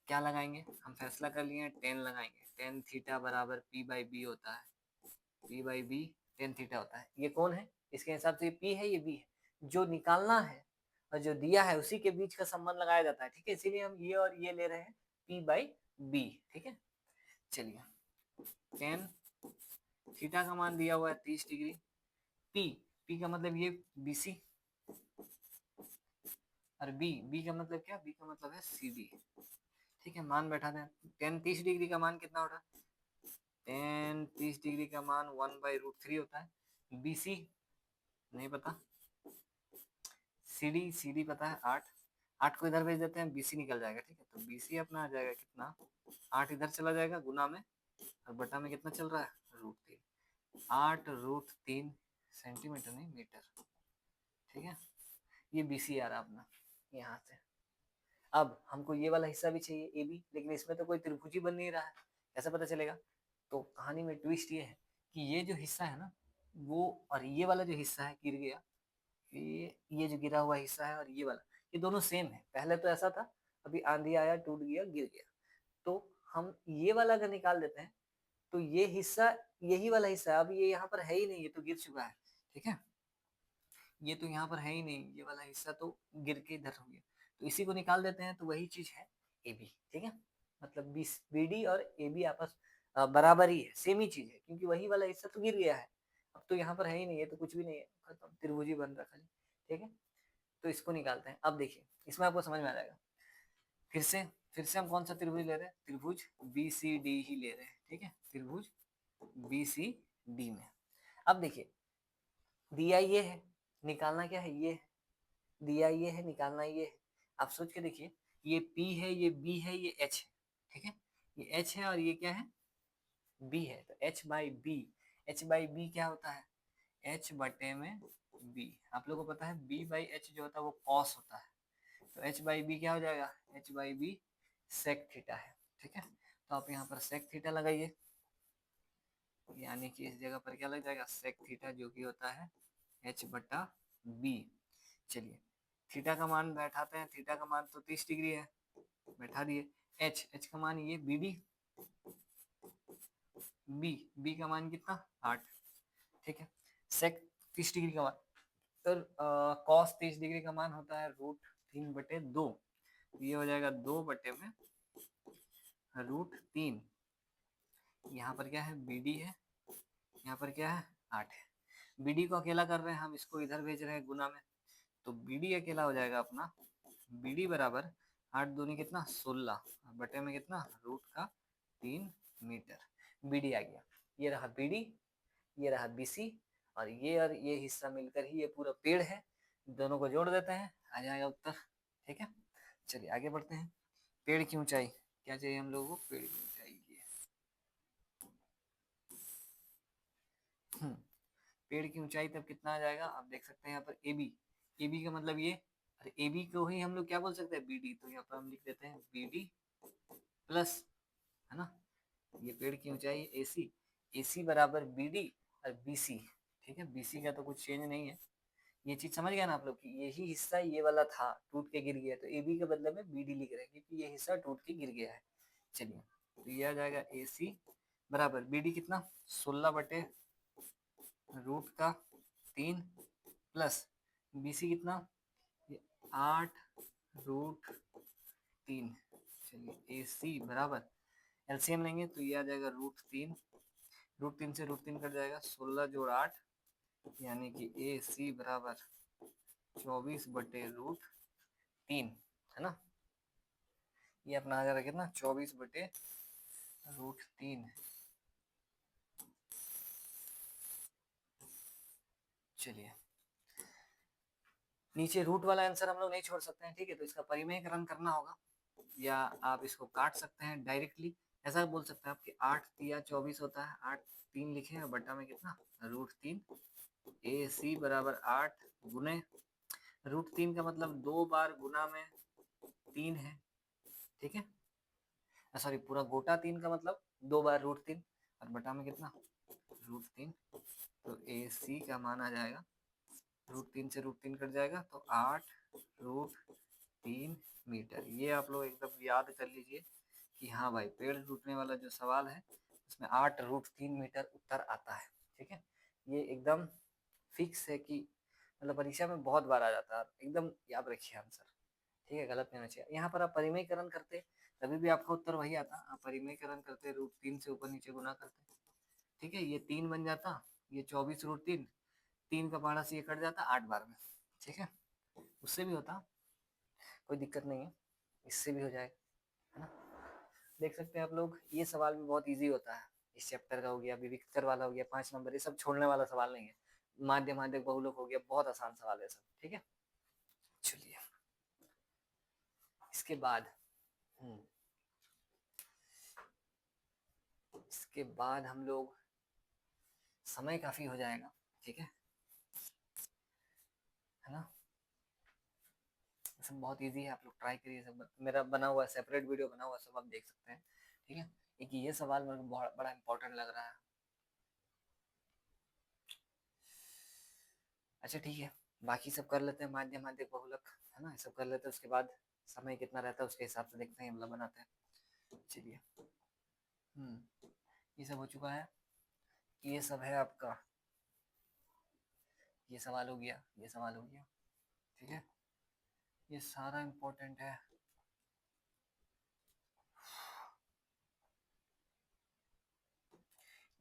क्या लगाएंगे, हम फैसला कर लिए 10 लगाएंगे, टेन थीटा बराबर P बाई बी होता है, P by B tan theta होता है। ये कौन है, इसके हिसाब से ये P है, ये B है, जो निकालना है और जो दिया है उसी के बीच का संबंध लगाया जाता है। ठीक है, इसीलिए हम ये और ये ले रहे हैं, P बाई बी। ठीक है, चलिए, टेन थीटा का मान दिया हुआ है 30 डिग्री, P, P का मतलब ये BC, और B का मतलब क्या, B का मतलब है CD। ठीक है, मान बैठा दें, टेन 30 डिग्री का मान कितना उठा, टेन 30 डिग्री का मान 1/√3 होता है। BC नहीं पता, CD पता है 8, 8 को इधर भेज देते हैं, BC निकल जाएगा। ठीक है, तो BC अपना आ जाएगा कितना, 8 इधर चला जाएगा गुना में, और बटा में कितना चल रहा है, √3, 8√3 सेंटीमीटर नहीं मीटर। ठीक है, ये BC आ रहा अपना यहाँ से। अब हमको ये वाला हिस्सा भी चाहिए AB, लेकिन इसमें तो कोई त्रिभुज ही बन नहीं रहा है, कैसे पता चलेगा। तो कहानी में ट्विस्ट ये है कि ये जो हिस्सा है ना, वो और ये वाला जो हिस्सा है गिर गया, ये जो गिरा हुआ हिस्सा है और ये वाला, ये दोनों सेम है। पहले तो ऐसा था, अभी आंधी आया, टूट गया, गिर गया, तो हम ये वाला अगर निकाल देते हैं तो ये हिस्सा, यही वाला हिस्सा, अब ये यहाँ पर है ही नहीं, ये तो गिर चुका है। ठीक है, ये तो यहाँ पर है ही नहीं, ये वाला हिस्सा तो गिर के इधर हो गया, तो इसी को निकाल देते हैं, तो वही चीज है AB। ठीक है, मतलब BD और AB आपस बराबर ही है, सेम ही चीज है, क्योंकि वही वाला हिस्सा तो गिर गया है, अब तो यहाँ पर है ही नहीं, ये तो कुछ भी नहीं है, खत्म, त्रिभुजी बन रहा खाली। ठीक है, तो इसको निकालते हैं। अब देखिए, इसमें आपको समझ में आ जाएगा। फिर से हम कौन सा त्रिभुज ले रहे हैं, त्रिभुज BCD ही ले रहे हैं। ठीक है, त्रिभुज BCD में, अब देखिए, दिया ये है, निकालना क्या है, ये है, दिया ये है, निकालना ये है। आप सोच के देखिए, ये P है, ये B है, ये H है। ठीक है, ये H है और ये क्या है, B है, तो H by B, H by B क्या होता है, H बटे में B। आप लोगों को पता है B बाई H जो होता है वो कॉस होता है, तो H बाई बी क्या हो जाएगा, H by B sec theta है। ठीक है, तो आप यहाँ पर सेक थीटा लगाइए, यानी कि इस जगह पर क्या लग जाएगा, सेक थीटा, जो कि होता है H बटा B। चलिए, थीटा का मान बैठाते हैं, थीटा का मान तो 30 डिग्री है, बैठा दिए। H का मान ये BD, B का मान कितना, 8। ठीक है, सेक 30 डिग्री का मान, तो कॉस 30 डिग्री का मान होता है √3 3/2, ये हो जाएगा 2/√3। यहाँ पर क्या है, BD है, यहाँ पर क्या है, 8 है। BD को अकेला कर रहे हैं हम, इसको इधर भेज रहे हैं गुना में, तो BD अकेला हो जाएगा अपना, BD बराबर 8 दूनी कितना, 16 बटे में कितना, √3 मीटर। BD आ गया। ये रहा BD, ये रहा BC, और ये हिस्सा मिलकर ही ये पूरा पेड़ है। दोनों को जोड़ देते हैं, आ जाएगा उत्तर। ठीक है, चलिए आगे बढ़ते हैं। पेड़ की ऊंचाई क्या चाहिए हम लोगों को, पेड़ की ऊंचाई ये पेड़ की ऊंचाई तब कितना आ जाएगा, आप देख सकते हैं यहाँ पर AB, AB का मतलब ये, अरे AB को ही हम लोग क्या बोल सकते हैं, BD, तो यहाँ पर हम लिख देते हैं BD प्लस, है ना, ये पेड़ की ऊंचाई AC, AC बराबर BD और BC। ठीक है, BC का तो कुछ चेंज नहीं है, ये चीज समझ गया ना आप लोग कि यही हिस्सा ये वाला था, टूट के गिर गया, तो AB के बदले में BD लिख रहे हैं क्योंकि ये हिस्सा टूट के गिर गया है। चलिए, तो ये आ जाएगा AC बराबर BD कितना, 16/√3 प्लस BC कितना, ये 8√3। चलिए AC बराबर, एलसीएम लेंगे तो ये आ जाएगा √3, √3 से √3 कट जाएगा, 16 जोड़ 8, यानी कि AC बराबर 24/√3, है ना, ये अपना आ जा रहा है कितना, 24/√3। चलिए, नीचे रूट वाला आंसर हम लोग नहीं छोड़ सकते हैं, ठीक है, तो इसका परिमेयकरण करना होगा, या आप इसको काट सकते हैं डायरेक्टली, ऐसा बोल सकते हैं आपके 8 तिया 24 होता है, 8 3 लिखे और बटा में कितना, √3। AC बराबर 8 गुने √3 का मतलब 2 बार गुना में 3 है, ठीक है, सॉरी पूरा गोटा 3 का मतलब 2 बार √3 और बटा में कितना, √3, तो AC का मान आ जाएगा, √3 से √3 कट जाएगा तो 8√3 मीटर। ये आप लोग एकदम याद कर लीजिए कि हाँ भाई, पेड़ टूटने वाला जो सवाल है उसमें 8√3 मीटर उत्तर आता है। ठीक है, ये एकदम फिक्स है कि मतलब परीक्षा में बहुत बार आ जाता है, एकदम याद रखिए आंसर, ठीक है, गलत नहीं होना चाहिए। यहाँ पर आप परिमेयकरण करते तभी भी आपका उत्तर वही आता, आप परिमेयकरण करते √3 से ऊपर नीचे गुना करते, ठीक है, ये 3 बन जाता, ये 24√3, 3 का पारा से ये कट जाता 8 बार में, ठीक है, उससे भी होता, कोई दिक्कत नहीं है, इससे भी हो जाएगा, है ना। देख सकते हैं आप लोग, ये सवाल भी बहुत इजी होता है, इस चैप्टर का हो गया, विविक्तर वाला हो गया 5 नंबर, ये सब छोड़ने वाला सवाल नहीं है। माध्य माध्यक बहुलक हो गया, बहुत आसान सवाल है सब, ठीक है। चलिए, इसके बाद इसके बाद हम लोग, समय काफी हो जाएगा, ठीक है ना, सब बहुत इजी है, आप लोग ट्राई करिए, सब मेरा बना हुआ सेपरेट वीडियो बना हुआ, सब आप देख सकते हैं, ठीक है। एक ये सवाल मेरे को बहुत बड़ा इंपॉर्टेंट लग रहा है। अच्छा ठीक है, बाकी सब कर लेते हैं, माध्य माध्यक बहुलक, है ना, सब कर लेते हैं, उसके बाद समय कितना रहता है उसके हिसाब से देखते हैं, हम लोग बनाते हैं। चलिए, ये सब हो चुका है, ये सब है आपका, ये सवाल हो गया, ये सवाल हो गया, ठीक है, ये सारा इंपॉर्टेंट है।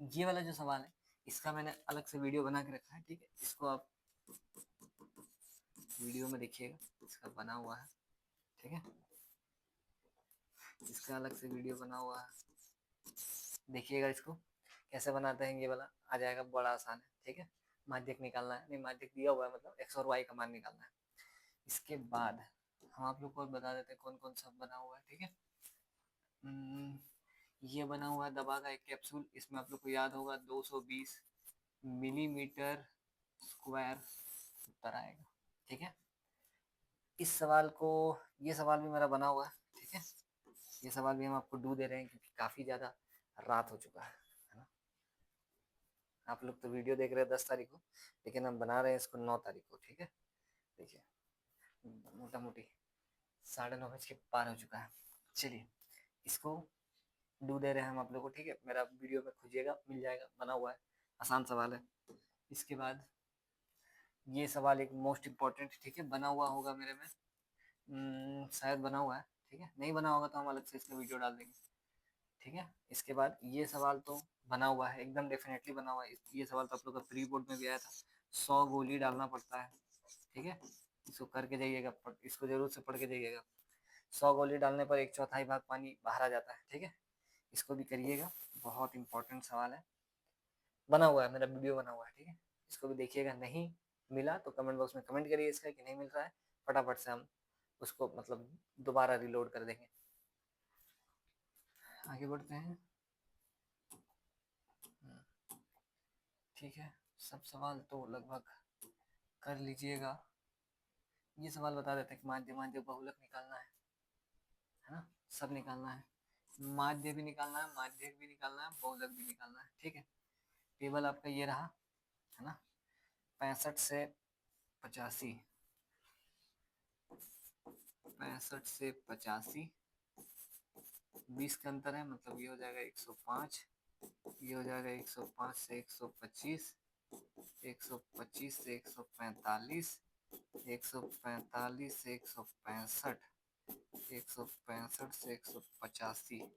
ये वाला जो सवाल है इसका मैंने अलग से वीडियो बना के रखा है, ठीक है, इसको आप वीडियो में देखिएगा, इसका बना हुआ है, ठीक है, इसका अलग से वीडियो बना हुआ है, देखिएगा इसको कैसे बनाते हैं, ये वाला आ जाएगा, बड़ा आसान है, ठीक है। माध्यक निकालना है, नहीं माध्यक दिया हुआ है, मतलब x और y का मान निकालना है। इसके बाद हम आप लोग को बता देते हैं कौन कौन सा बना हुआ है, ठीक है। ये बना हुआ है दवा का एक कैप्सूल, इसमें आप लोग को याद होगा 220 मिलीमीटर स्क्वायर उत्तर आएगा, ठीक है। इस सवाल को, ये सवाल भी मेरा बना हुआ है, ठीक है, ये सवाल भी हम आपको डू दे रहे हैं क्योंकि काफी ज्यादा रात हो चुका है ना। आप लोग तो वीडियो देख रहे हैं 10 तारीख को, लेकिन हम बना रहे हैं इसको 9 तारीख को, ठीक है। देखिए, मोटा मोटी 9:30 हो चुका है। चलिए, इसको डू दे रहे हैं हम आप लोग को, ठीक है, मेरा वीडियो में खोजिएगा मिल जाएगा, बना हुआ है, आसान सवाल है। इसके बाद ये सवाल एक मोस्ट इम्पॉर्टेंट, ठीक है, बना हुआ होगा मेरे में, शायद बना हुआ है, ठीक है, नहीं बना होगा तो हम अलग से इसका वीडियो डाल देंगे, ठीक है। इसके बाद ये सवाल तो बना हुआ है, एकदम डेफिनेटली बना हुआ है। ये सवाल तो आप लोग का प्री बोर्ड में भी आया था, 100 गोली डालना पड़ता है, ठीक है। इसको करके जाइएगा, इसको जरूर से पढ़ के जाइएगा। 100 गोली डालने पर 1/4 भाग पानी बाहर आ जाता है, ठीक है। इसको भी करिएगा, बहुत इंपॉर्टेंट सवाल है, बना हुआ है, मेरा वीडियो बना हुआ है, ठीक है। इसको भी देखिएगा, नहीं मिला तो कमेंट बॉक्स में कमेंट करिए इसका कि नहीं मिल रहा है, फटाफट से हम उसको मतलब दोबारा रिलोड कर देंगे। आगे बढ़ते हैं, ठीक है। सब सवाल तो लगभग कर लीजिएगा। ये सवाल बता देते हैं कि माध्य माध्य बहुलक निकालना है ना, सब निकालना है, माध्य भी निकालना है, माध्यक भी निकालना है, बहुलक भी निकालना है, ठीक है। टेबल आपका ये रहा, है ना, 65 से 85, 65 से 85, 20 का अंतर है, मतलब ये हो जाएगा 105, ये हो जाएगा 105 से 125, 125 से 145, 145 से 165, 165 से 185,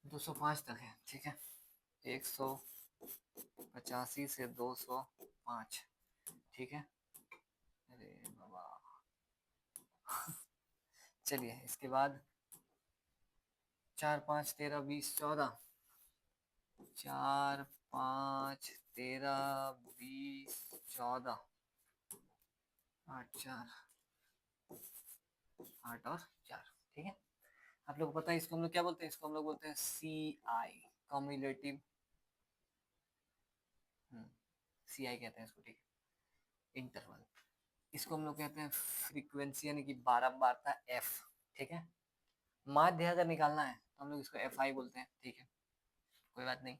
205 तक है, ठीक है। 185 से 205, ठीक है। अरे बाबा चलिए, इसके बाद 4 5 13 20 14, 4 5 13 20 14, 8 4, 8 और 4, ठीक है। आप लोग को पता है इसको हम लोग क्या बोलते हैं, इसको हम लोग बोलते हैं CI, कम्युलेटिव, CI कहते हैं इसको, ठीक है। इंटरवल, इसको हम लोग कहते हैं फ्रीक्वेंसी, यानी कि बारंबारता F, ठीक है। माध्य अगर निकालना है तो हम लोग इसको FI बोलते हैं, ठीक है, कोई बात नहीं,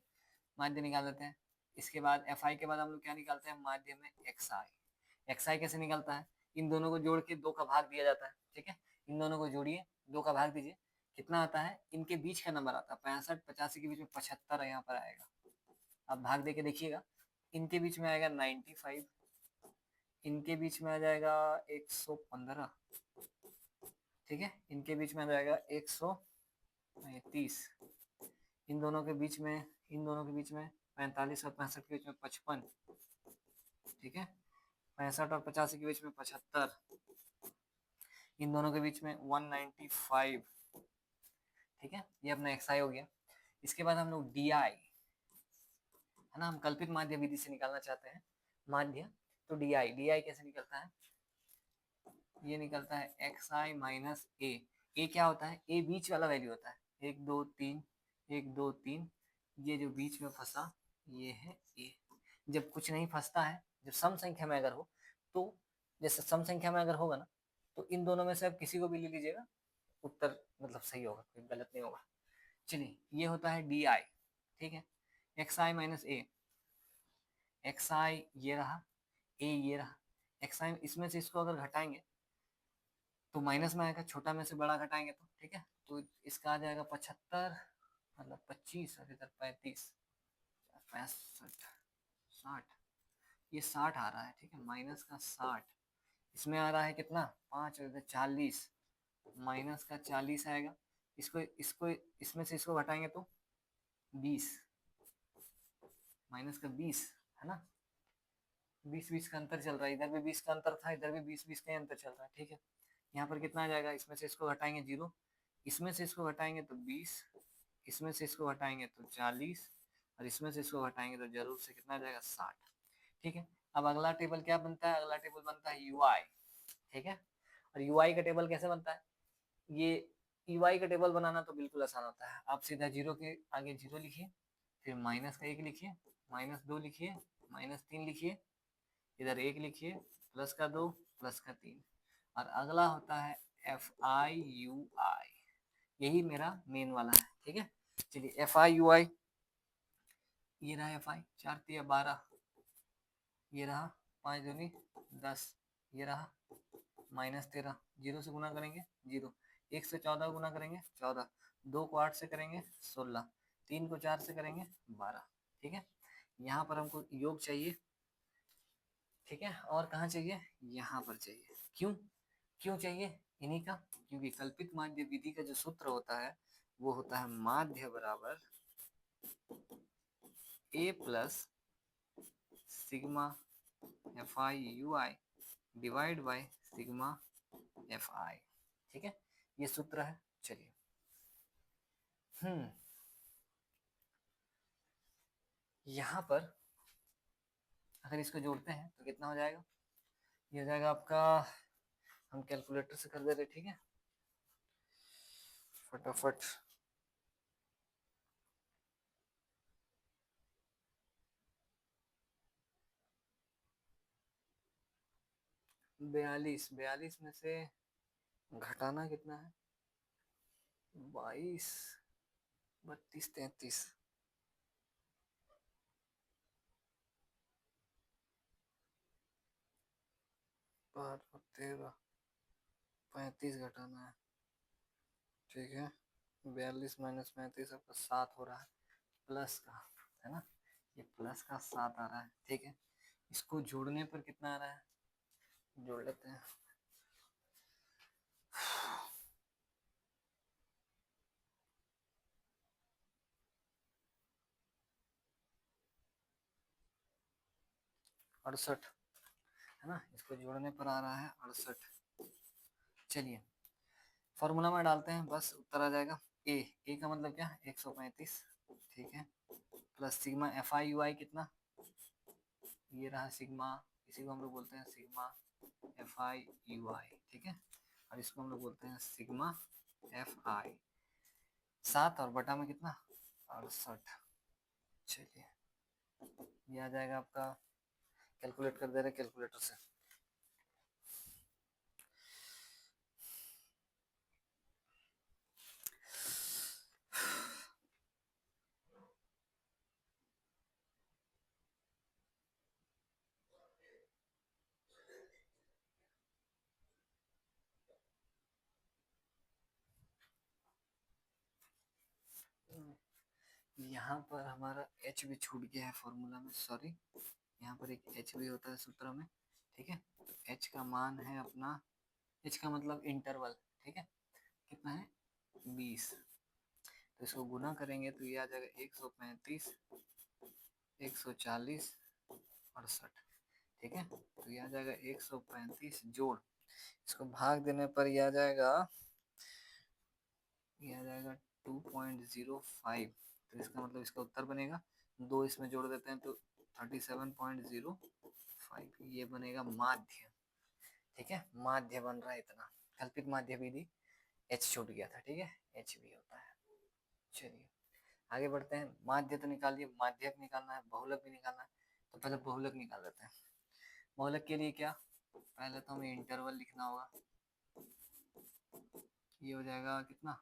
माध्य निकाल देते हैं। इसके बाद FI के बाद हम लोग क्या निकालते हैं, माध्य में XI। XI कैसे निकलता है, इन दोनों को जोड़ के 2 का भाग दिया जाता है, ठीक है। इन दोनों को जोड़िए, 2 का भाग दीजिए, कितना आता है, इनके बीच का नंबर आता है 65 85 के बीच में 75 यहाँ पर आएगा। अब भाग दे के देखिएगा, इनके बीच में आएगा 95, इनके बीच में आ जाएगा 115, ठीक है, इनके बीच में आ जाएगा 130, इन दोनों के बीच में, इन दोनों के बीच में 45 और 65 के बीच में 55, ठीक है, 65 और 85 के बीच में 75, इन दोनों के बीच में 195, ठीक है। ये अपना XI हो गया। इसके बाद हम लोग DI, है ना, हम कल्पित माध्य विधि से निकालना चाहते हैं माध्य, तो DI कैसे निकलता है, ये निकलता है XI माइनस A क्या होता है, A बीच वाला वैल्यू होता है, 1 2 3, 1 2 3, ये जो बीच में फंसा ये है A। जब कुछ नहीं फंसता है, जब सम संख्या में अगर हो तो, जैसे सम संख्या में अगर होगा ना, तो इन दोनों में से आप किसी को भी ले लीजिएगा, उत्तर मतलब सही होगा, कोई गलत नहीं होगा। चलिए, ये होता है DI, ठीक है। XI माइनस A, XI ये रहा, A ये रहा, XI इसमें से इसको अगर घटाएंगे तो माइनस में आएगा, छोटा में से बड़ा घटाएंगे तो, ठीक है। तो इसका आ जाएगा 75, मतलब 25 और इधर 35, 65 60, ये 60 आ रहा है, ठीक है, माइनस का 60, इसमें आ रहा है कितना 5 और इधर 40, माइनस का 40 आएगा, इसको इसको इसमें से इसको घटाएंगे तो 20, माइनस का 20, है ना, 20 का अंतर चल रहा है, इधर भी 20 का अंतर था, इधर भी 20 का अंतर चल रहा है, ठीक है। यहाँ पर कितना आ जाएगा, इसमें से इसको घटाएंगे 0, इसमें से इसको घटाएंगे तो 20, इसमें से इसको घटाएंगे तो 40, और इसमें से इसको घटाएंगे तो जरूर से कितना आ जाएगा 60, ठीक है। अब अगला टेबल क्या बनता है, अगला टेबल बनता है UI, ठीक है। और UI का टेबल कैसे बनता है, ये UI का टेबल बनाना तो बिल्कुल आसान होता है, आप सीधा 0 के आगे 0 लिखिए, फिर माइनस का 1 लिखिए, -2 लिखिए, -3 लिखिए, इधर 1 लिखिए, प्लस का 2, प्लस का 3, और अगला होता है FIUI, यही मेरा मेन वाला है, ठीक है। चलिए FIUI, ये रहा FI, 4 3 12, ये रहा 5 दूनी 10, ये रहा -13, 0 से गुना करेंगे 0, 1 से 14 गुना करेंगे 14, 2 को 8 से करेंगे 16, 3 को 4 से करेंगे 12, ठीक है। यहाँ पर हमको योग चाहिए, ठीक है, और कहाँ चाहिए, यहाँ पर चाहिए। क्यों क्यों चाहिए इन्हीं का, क्योंकि कल्पित माध्य विधि का जो सूत्र होता है वो होता है माध्य बराबर A plus sigma f i u i divide by sigma f i. ठीक है, ये सूत्र है। चलिए यहाँ पर अगर इसको जोड़ते हैं तो कितना हो जाएगा, ये हो जाएगा आपका, हम कैलकुलेटर से कर दे रहे, ठीक है फटाफट। बयालीस, बयालीस में से घटाना कितना है, 22, 32, 33, 12, 13, 35 घटाना है। ठीक है, 42 माइनस 35 आपका 7 हो रहा है, प्लस का, है ना, ये प्लस का 7 आ रहा है। ठीक है, इसको जोड़ने पर कितना आ रहा है, जोड़ लेते हैं। अड़सठ, है ना, इसको जोड़ने पर आ रहा है 68। चलिए फॉर्मूला में डालते हैं, बस उत्तर आ जाएगा। ए का मतलब क्या, 135। ठीक है, plus sigma f i u i कितना, ये रहा सिग्मा, इसी को हम लोग बोलते हैं सिग्मा एफ आई यू आई। ठीक है, और इसको हम लोग बोलते हैं सिग्मा एफ आई। 7 और बटा में कितना, 68। चलिए ये आ जाएगा आपका, कैलकुलेट कर दे रहे कैलकुलेटर से। यहाँ पर हमारा एच भी छूट गया है फॉर्मूला में, सॉरी, यहाँ पर एक एच भी होता है सूत्र में। ठीक है, तो एच का मान है अपना, एच का मतलब इंटरवल। ठीक है, कितना है, 20। तो इसको गुना करेंगे तो ये आ जाएगा 135, 140, 68। ठीक है, तो ये आ जाएगा 135 जोड़, इसको भाग देने पर ये आ जाएगा, ये आ जाएगा 2.05। तो इसका मतलब इसका उत्तर बनेगा, दो इसमें जोड़ देते हैं तो 37.05, ये बनेगा माध्य। ठीक है, माध्य बन रहा है इतना, कल्पित माध्य विधि, एच छूट गया था। ठीक है, एच भी होता है। चलिए आगे बढ़ते हैं, माध्य तो निकाल दिए, माध्यक निकालना है, बहुलक भी निकालना है। तो पहले बहुलक निकाल देते हैं। बहुलक के लिए क्या, पहले तो हमें इंटरवल लिखना होगा। ये हो जाएगा कितना,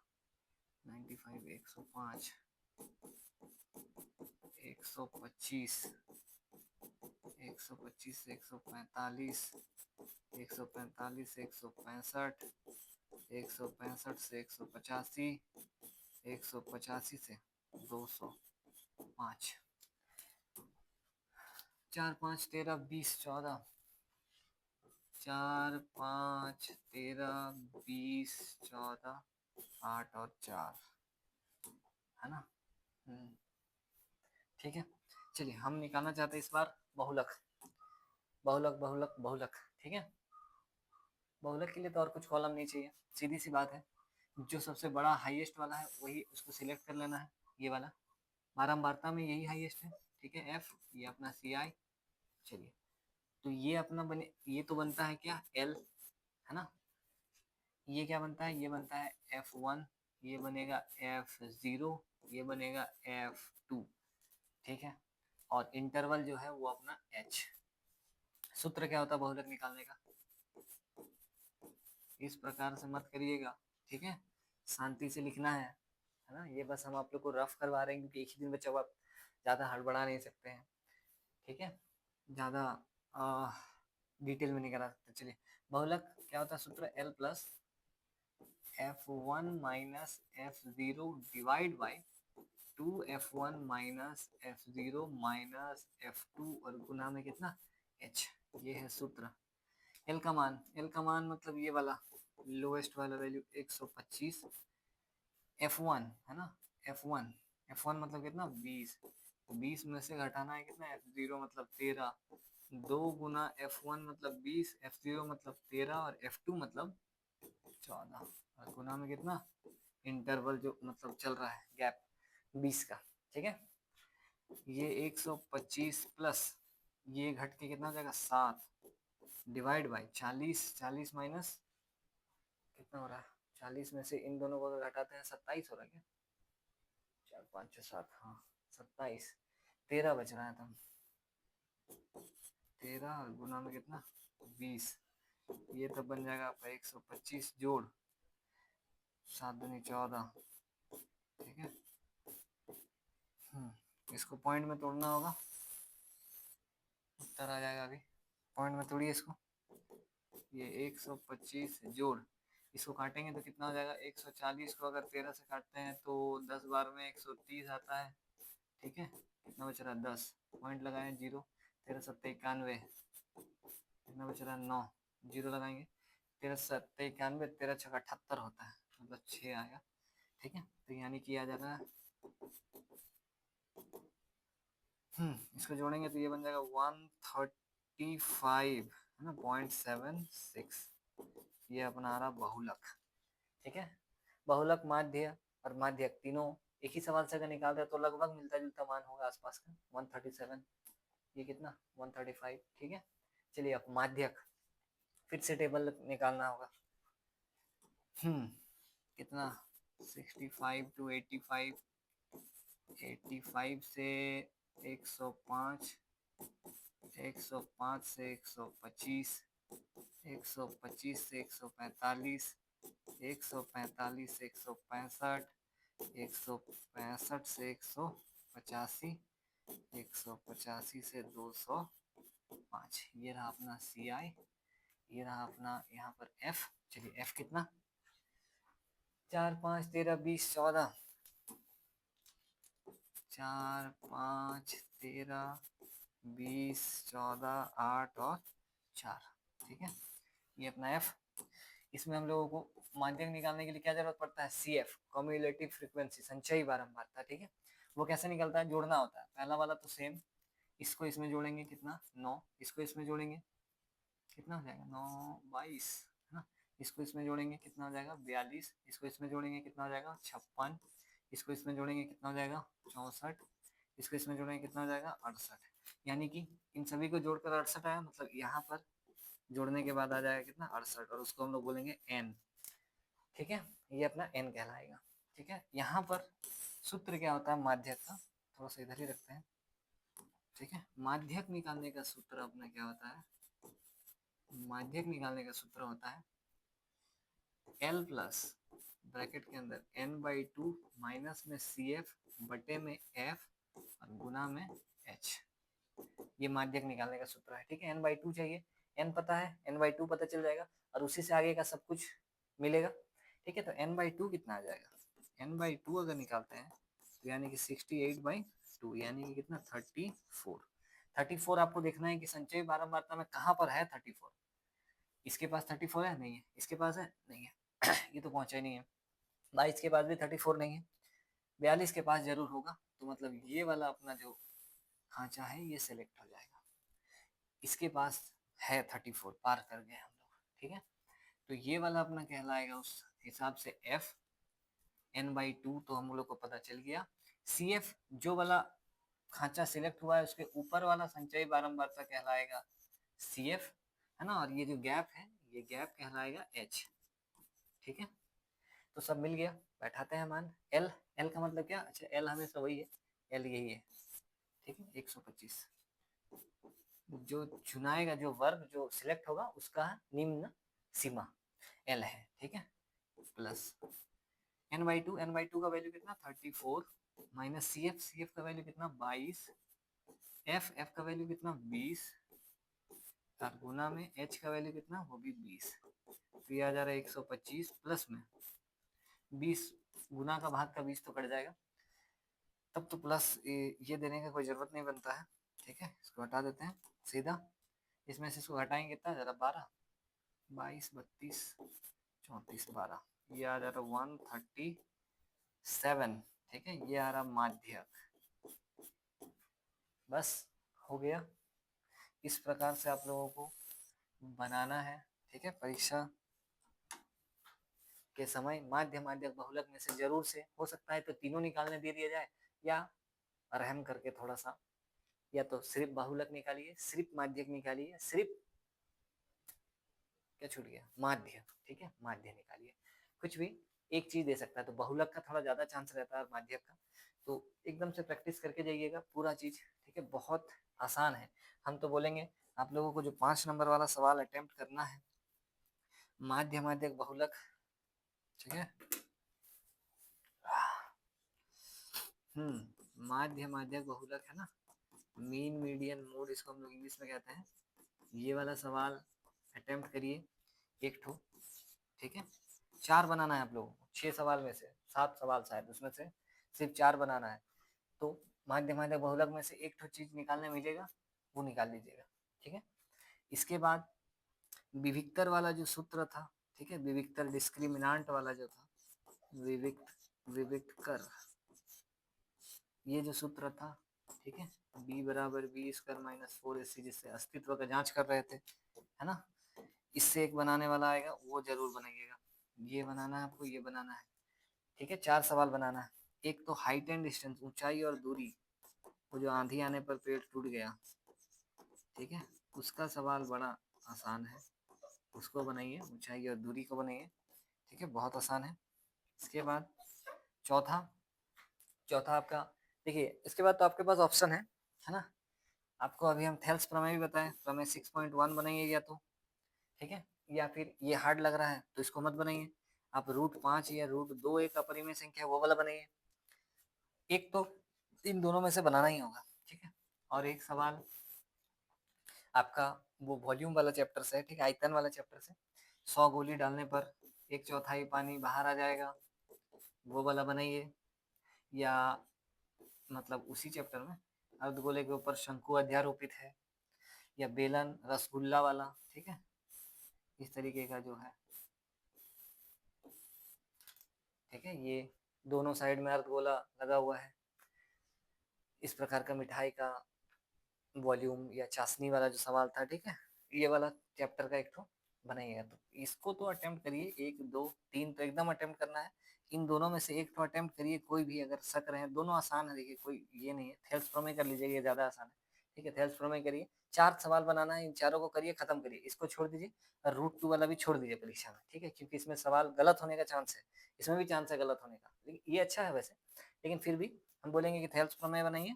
95, 105, 125, 125 से 145, 145 से 165, 165 से 185, 185 से 205, 4, 5, 13, 20, 14, 4, 5, 13, 20, 14, 8 और 4, है ना। ठीक है, चलिए हम निकालना चाहते हैं इस बार बहुलक, बहुलक बहुलक बहुलक। ठीक है, बहुलक के लिए तो और कुछ कॉलम नहीं चाहिए, सीधी सी बात है, जो सबसे बड़ा हाईएस्ट वाला है वही उसको सिलेक्ट कर लेना है, ये वाला बारंबारता में यही हाईएस्ट है। ठीक है, एफ, ये अपना सी आई। चलिए तो ये अपना बने, ये तो बनता है क्या, एल, है ना, ये क्या बनता है, ये बनता है F1, ये बनेगा F0, ये बनेगा F2। ठीक है, और इंटरवल जो है वो अपना H। सूत्र क्या होता है बहुलक निकालने का, इस प्रकार से मत करिएगा। ठीक है, शांति से लिखना है ना, ये बस हम आप लोग को रफ करवा रहे हैं क्योंकि एक ही दिन बच्चा, आप ज़्यादा हड़बड़ा नहीं सकते हैं। ठीक है, ज़्यादा डिटेल में नहीं करा सकते। चलिए बहुलक क्या होता है, सूत्र L plus F1 minus F0 divide by 2F1 minus F0 minus F2 और गुना में कितना, H। ये है सूत्र। एल का मान मतलब ये वाला लोएस्ट वाला वैल्यू 125 F1 है ना। F1 F1 मतलब कितना 20, तो 20 में से घटाना है कितना F0 मतलब 13, 2 गुना F1 मतलब 20, F0 मतलब 13 और F2 मतलब 14, और गुना में कितना इंटरवल जो मतलब चल रहा है गैप 20 का। ठीक है, ये 125 प्लस ये घट के कितना हो जाएगा 7 डिवाइड बाई 40, 40 माइनस कितना हो रहा है 40 में से इन दोनों को अगर घटाते हैं 27 हो रहा है क्या, 4 5 6 7, हाँ 27, 13 बच रहा है तब, 13 गुना में कितना 20, ये तब बन जाएगा आपका 125 जोड़ 7 दूनी 14। ठीक है, इसको पॉइंट में तोड़ना होगा, उत्तर आ जाएगा। अभी पॉइंट में तोड़िए इसको, ये 125 जोड़ इसको काटेंगे तो कितना हो जाएगा 140 को अगर 13 से काटते हैं तो 10 बार में 130 आता है। ठीक है, कितना बच रहा है 10, पॉइंट लगाएं 0, 13 सत्ते 91, कितना बच रहा है 9, जीरो लगाएंगे, 13 सत्ते 91, 13 छक्का 78 होता है, मतलब 6 आएगा। ठीक है, तो यानी कि आ जाएगा इसको जोड़ेंगे तो ये बन जाएगा 135 है ना 0.76, ये अपना आ रहा बहुलक। ठीक है, बहुलक माध्य और माध्यक तीनों एक ही सवाल से अगर निकालते हैं तो लगभग मिलता जुलता मान होगा आसपास का 137, ये कितना 135। ठीक है, चलिए अब माध्यक फिर से टेबल निकालना होगा। कितना 65 टू 85, 85 से 105, 105 से 125, 125 से 145, 145 से 165, 165 से 185, 185 से 205, ये रहा अपना सी आई, ये रहा अपना यहाँ पर एफ। चलिए एफ कितना 4 5 13 20 14, 4 5 13 20 14 8 और 4। ठीक है, ये अपना एफ। इसमें हम लोगों को माध्यक निकालने के लिए क्या जरूरत पड़ता है सी एफ, कम्युलेटिव फ्रीक्वेंसी, संचयी बारंबारता। ठीक है, वो कैसे निकलता है, जोड़ना होता है। पहला वाला तो सेम, इसको इसमें जोड़ेंगे कितना 9, इसको इसमें जोड़ेंगे कितना हो जाएगा 9 22 है ना, इसको इसमें जोड़ेंगे कितना हो जाएगा 42, इसको इसमें जोड़ेंगे कितना हो जाएगा 56, इसको इसमें जोड़ेंगे कितना हो जाएगा 64, इसको इसमें जोड़ेंगे कितना हो जाएगा 68, यानी कि इन सभी को जोड़कर 68 आया, मतलब यहाँ पर जोड़ने के बाद आ जाएगा कितना 68, और उसको हम लोग बोलेंगे n। ठीक है, ये अपना n कहलाएगा। ठीक है, यहाँ पर सूत्र क्या होता है माध्यक का, थोड़ा सा इधर ही रखते हैं। ठीक है, माध्यक निकालने का सूत्र अपना क्या होता है, माध्यक निकालने का सूत्र होता है L प्लस ब्रैकेट के अंदर n/2 माइनस में CF बटे में F और गुना में H, ये माध्यक निकालने का सूत्र है। ठीक है, n/2 चाहिए, n पता है, n/2 पता चल जाएगा और उसी से आगे का सब कुछ मिलेगा। ठीक है, तो n/2 कितना आ जाएगा, n/2 अगर निकालते हैं तो यानी कि 68/2, यानी कि कितना 34। 34 आपको देखना है कि संचयी बारंबारता में कहाँ पर है 34, इसके पास 34 है नहीं है, इसके पास है नहीं है ये तो पहुंचा ही नहीं है। 22 के पास भी 34 नहीं है, 42 के पास जरूर होगा, तो मतलब ये वाला अपना जो खांचा है ये सिलेक्ट हो जाएगा, इसके पास है 34, पार कर गए हम लोग। ठीक है, तो ये वाला अपना कहलाएगा उस हिसाब से F n/2, तो हम लोग को पता चल गया। CF जो वाला खांचा सिलेक्ट हुआ है उसके ऊपर वाला संचयी बारंबारता कहलाएगा CF है ना, और ये जो गैप है ये गैप कहलाएगा H। ठीक है, तो सब मिल गया, बैठाते हैं मान। L, L का मतलब क्या, अच्छा L हमेशा वही है, L यही है। ठीक है, 125 जो चुनाएगा, जो वर्ग जो सिलेक्ट होगा उसका निम्न सीमा L है। ठीक है, प्लस n/2, n/2 का वैल्यू कितना 34 माइनस CF, CF का वैल्यू कितना 22, F, F का वैल्यू कितना 20 और गुना में H का वैल्यू कितना वो भी 20, तो ये आ जा रहा है 125 प्लस में 20, गुना का भाग का 20 तो कट जाएगा, तब तो प्लस ये देने का कोई जरूरत नहीं बनता है। ठीक है, इसको हटा देते हैं सीधा, इसमें से इसको घटाएंगे कितना जरा 12, 22, 32, 34, 12, ये आ जा रहा 137। ठीक है, ये आ रहा माध्यक। बस हो गया। इस प्रकार से आप लोगों को बनाना है। ठीक है, परीक्षा के समय माध्य माध्यक बहुलक में से जरूर से हो सकता है तो तीनों निकालने दे दिया जाए, या रहम करके थोड़ा सा, या तो सिर्फ बहुलक निकालिए, सिर्फ माध्यक निकालिए, सिर्फ क्या छूट गया, माध्य। ठीक है, माध्य निकालिए, कुछ भी एक चीज दे सकता है। तो बहुलक का थोड़ा ज्यादा चांस रहता है और माध्यक का, तो एकदम से प्रैक्टिस करके जाइएगा पूरा चीज। ठीक है, बहुत आसान है। हम तो बोलेंगे आप लोगों को जो 5 नंबर वाला सवाल अटेम्प्ट करना है, माध्य माध्यक बहुलक, ठीक है, माध्य माध्यक बहुलक है ना, मीन मीडियन मोड इसको हम लोग इंग्लिश में कहते हैं। ये वाला सवाल अटेम्प्ट करिए एक ठो। ठीक है, 4 बनाना है आप लोगों को, 6 सवाल में से 7 सवाल शायद, उसमें से सिर्फ 4 बनाना है। तो माध्य माध्यक बहुलक में से एक ठो चीज निकालने मिलेगा, वो निकाल लीजिएगा। ठीक है, इसके बाद विविक्तर वाला जो सूत्र था, ठीक है, विविक्तर डिस्क्रिमिनांट वाला जो था, विविक्तर, ये जो सूत्र था, ठीक है, b बराबर बी स्क्वायर माइनस 4ac, जिससे अस्तित्व का जांच कर रहे थे, है ना, इससे एक बनाने वाला आएगा, वो जरूर बनाइएगा। ये बनाना है आपको, ये बनाना है। ठीक है, 4 सवाल बनाना है। एक तो हाइट एंड डिस्टेंस, ऊंचाई और दूरी, वो जो आंधी आने पर पेड़ टूट गया, ठीक है, उसका सवाल बड़ा आसान है, उसको बनाइए, ऊंचाई और दूरी को बनाइए। ठीक है, बहुत आसान है। इसके बाद चौथा, चौथा आपका देखिए, इसके बाद तो आपके पास ऑप्शन है ना। आपको अभी हम थेल्स प्रमेय भी बताएं, प्रमेय 6.1 बनाइए या तो, ठीक है, या फिर ये हार्ड लग रहा है तो इसको मत बनाइए, आप √5 या √2 एक अपरिमेय संख्या है वो वाला बनाइए। एक तो इन दोनों में से बनाना ही होगा। ठीक है, और एक सवाल आपका वो वॉल्यूम वाला चैप्टर से है, ठीक है, आयतन वाला चैप्टर से, 100 गोली डालने पर 1/4 पानी बाहर आ जाएगा, वो वाला बनाइए। या मतलब उसी चैप्टर में अर्धगोले के ऊपर शंकु अध्यारोपित है, या बेलन रसगुल्ला वाला, ठीक है, इस तरीके का जो है, ठीक है, ये दोनों साइड में अर्धगोला लगा हुआ है, इस प्रकार का मिठाई का वॉल्यूम या चाशनी वाला जो सवाल था, ठीक है, ये वाला चैप्टर का एक तो बनाइएगा। तो इसको तो अटेम्प्ट करिए, 1 2 3 तो एकदम अटेम्प्ट करना है। इन दोनों में से एक तो अटेम्प्ट करिए, कोई भी अगर शक रहे, दोनों आसान है, देखिए कोई ये नहीं है। थेल्स प्रमेय कर लीजिए, ये ज्यादा आसान है। ठीक है, थेल्स प्रमेय करिए, 4 सवाल बनाना है, इन चारों को करिए, खत्म करिए, इसको छोड़ दीजिए, और √2 वाला भी छोड़ दीजिए परीक्षा में। ठीक है, क्योंकि इसमें सवाल गलत होने का चांस है, इसमें भी चांस है गलत होने का, लेकिन ये अच्छा है वैसे, लेकिन फिर भी हम बोलेंगे कि थेल्स प्रमेय बनाइए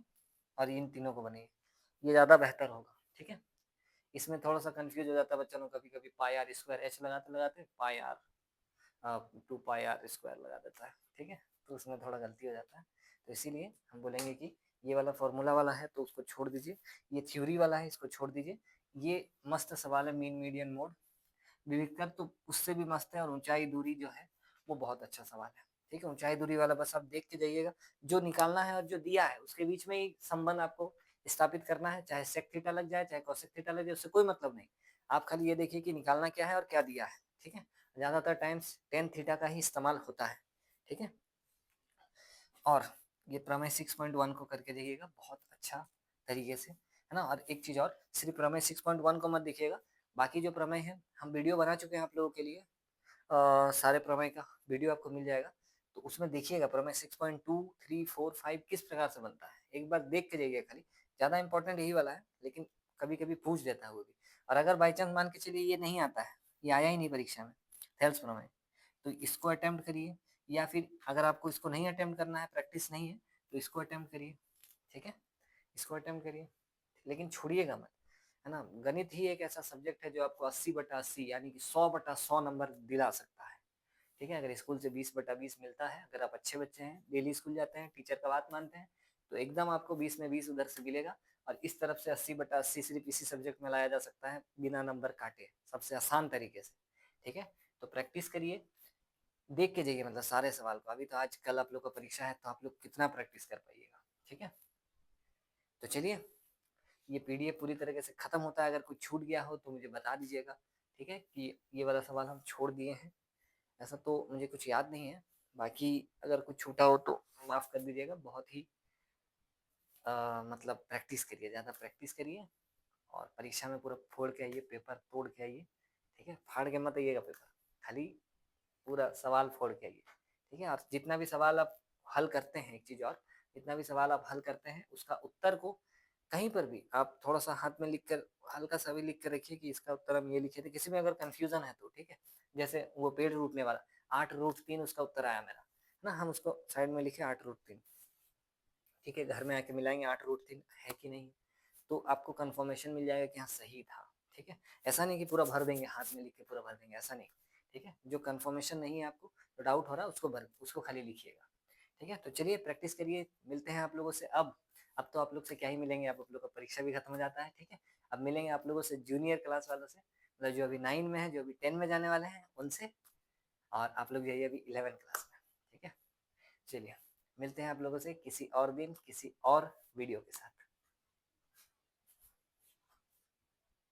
और इन तीनों को बनाइए, ये ज़्यादा बेहतर होगा। ठीक है, इसमें थोड़ा सा कंफ्यूज हो जाता है बच्चों को, कभी कभी पाई आर स्क्वायर एच लगाते लगाते पाई आर 2 पाई आर स्क्वायर लगा देता है। ठीक है, तो उसमें थोड़ा गलती हो जाता है, तो इसीलिए हम बोलेंगे कि ये वाला फॉर्मूला वाला है तो उसको छोड़ दीजिए, ये थ्योरी वाला है इसको छोड़ दीजिए। ये मस्त सवाल है, मीन मीडियन मोड, विविक्तर तो उससे भी मस्त है, और ऊंचाई दूरी जो है वो बहुत अच्छा सवाल है। ठीक है, ऊंचाई दूरी वाला बस आप देख के जाइएगा, जो निकालना है और जो दिया है उसके बीच में ही संबंध आपको स्थापित करना है, चाहे सेक थीटा लग जाए चाहे कोसेक थीटा लग जाए, उससे कोई मतलब नहीं। आप खाली ये देखिए कि निकालना क्या है और क्या दिया है। ठीक है, ज्यादातर टाइम्स टेन थीटा का ही इस्तेमाल होता है। ठीक है, और ये प्रमेय 6.1 को करके जाइएगा बहुत अच्छा तरीके से, है ना। और एक चीज और, सिर्फ प्रमेय 6.1 को मत देखिएगा, बाकी जो प्रमेय है हम वीडियो बना चुके हैं आप लोगों के लिए, सारे प्रमेय का वीडियो आपको मिल जाएगा, तो उसमें देखिएगा प्रमेय 6.2 3 4 5 किस प्रकार से बनता है, एक बार देख के जाइएगा खाली, ज्यादा इंपॉर्टेंट यही वाला है, लेकिन कभी कभी पूछ देता है वो भी। और अगर बाई चांस मान के चलिए ये नहीं आता है, ये आया ही नहीं परीक्षा में, थेल्स प्रमेय, तो इसको अटेम्प्ट करिए, या फिर अगर आपको इसको नहीं अटेम्प्ट करना है, प्रैक्टिस नहीं है, तो इसको अटेम्प्ट करिए। ठीक है, इसको अटेम्प्ट करिए, लेकिन छोड़िएगा मत, है ना। गणित ही एक ऐसा सब्जेक्ट है जो आपको 80/80 यानी कि 100/100 नंबर दिला सकता है। ठीक है, अगर स्कूल से 20/20 मिलता है, अगर आप अच्छे बच्चे हैं, डेली स्कूल जाते हैं, टीचर का बात मानते हैं, तो एकदम आपको 20 में 20 उधर से मिलेगा, और इस तरफ से 80/80 सिर्फ इसी सब्जेक्ट में लाया जा सकता है बिना नंबर काटे, सबसे आसान तरीके से। ठीक है, तो प्रैक्टिस करिए, देख के जाइए, मतलब सारे सवाल को। अभी तो आज कल आप लोग का परीक्षा है, तो आप लोग कितना प्रैक्टिस कर पाइएगा। ठीक है, तो चलिए ये पीडीएफ पूरी तरीके से खत्म होता है, अगर कुछ छूट गया हो तो मुझे बता दीजिएगा, ठीक है, कि ये वाला सवाल हम छोड़ दिए हैं। ऐसा तो मुझे कुछ याद नहीं है, बाकी अगर कुछ छूटा हो तो माफ़ कर दीजिएगा। बहुत ही मतलब प्रैक्टिस करिए, ज़्यादा प्रैक्टिस करिए और परीक्षा में पूरा फोड़ के आइए, पेपर तोड़ के आइए, ठीक है, फाड़ के मत आइएगा पेपर, खाली पूरा सवाल फोड़ के आइए, ठीक है। और जितना भी सवाल आप हल करते हैं, एक चीज़ और, जितना भी सवाल आप हल करते हैं उसका उत्तर को कहीं पर भी आप थोड़ा सा हाथ में लिख कर, हल्का सा भी लिख कर रखिए कि इसका उत्तर हम ये लिखे थे, किसी में अगर कंफ्यूजन है तो, ठीक है। जैसे वो पेड़ रूटने वाला 8√3 उसका उत्तर आया मेरा, ना, हम उसको साइड में लिखे 8√3, ठीक है, घर में आके मिलाएंगे 8√3 है कि नहीं, तो आपको कंफर्मेशन मिल जाएगा कि हाँ सही था, ठीक है। ऐसा नहीं कि पूरा भर देंगे, हाथ में लिख के पूरा भर देंगे, ऐसा नहीं, ठीक है। जो कंफर्मेशन नहीं है आपको, तो डाउट हो रहा है, उसको खाली लिखिएगा, ठीक है। तो चलिए प्रैक्टिस करिए, मिलते हैं आप लोगों से अब तो आप लोग से क्या ही मिलेंगे, आप लोग का परीक्षा भी खत्म हो जाता है, ठीक है। अब मिलेंगे आप लोगों से जूनियर क्लास वालों से, मतलब जो अभी 9 में है, जो अभी 10 में जाने वाले हैं उनसे, और आप लोग जाइए अभी 11 क्लास में, ठीक है। चलिए मिलते हैं आप लोगों से किसी और दिन किसी और वीडियो के साथ।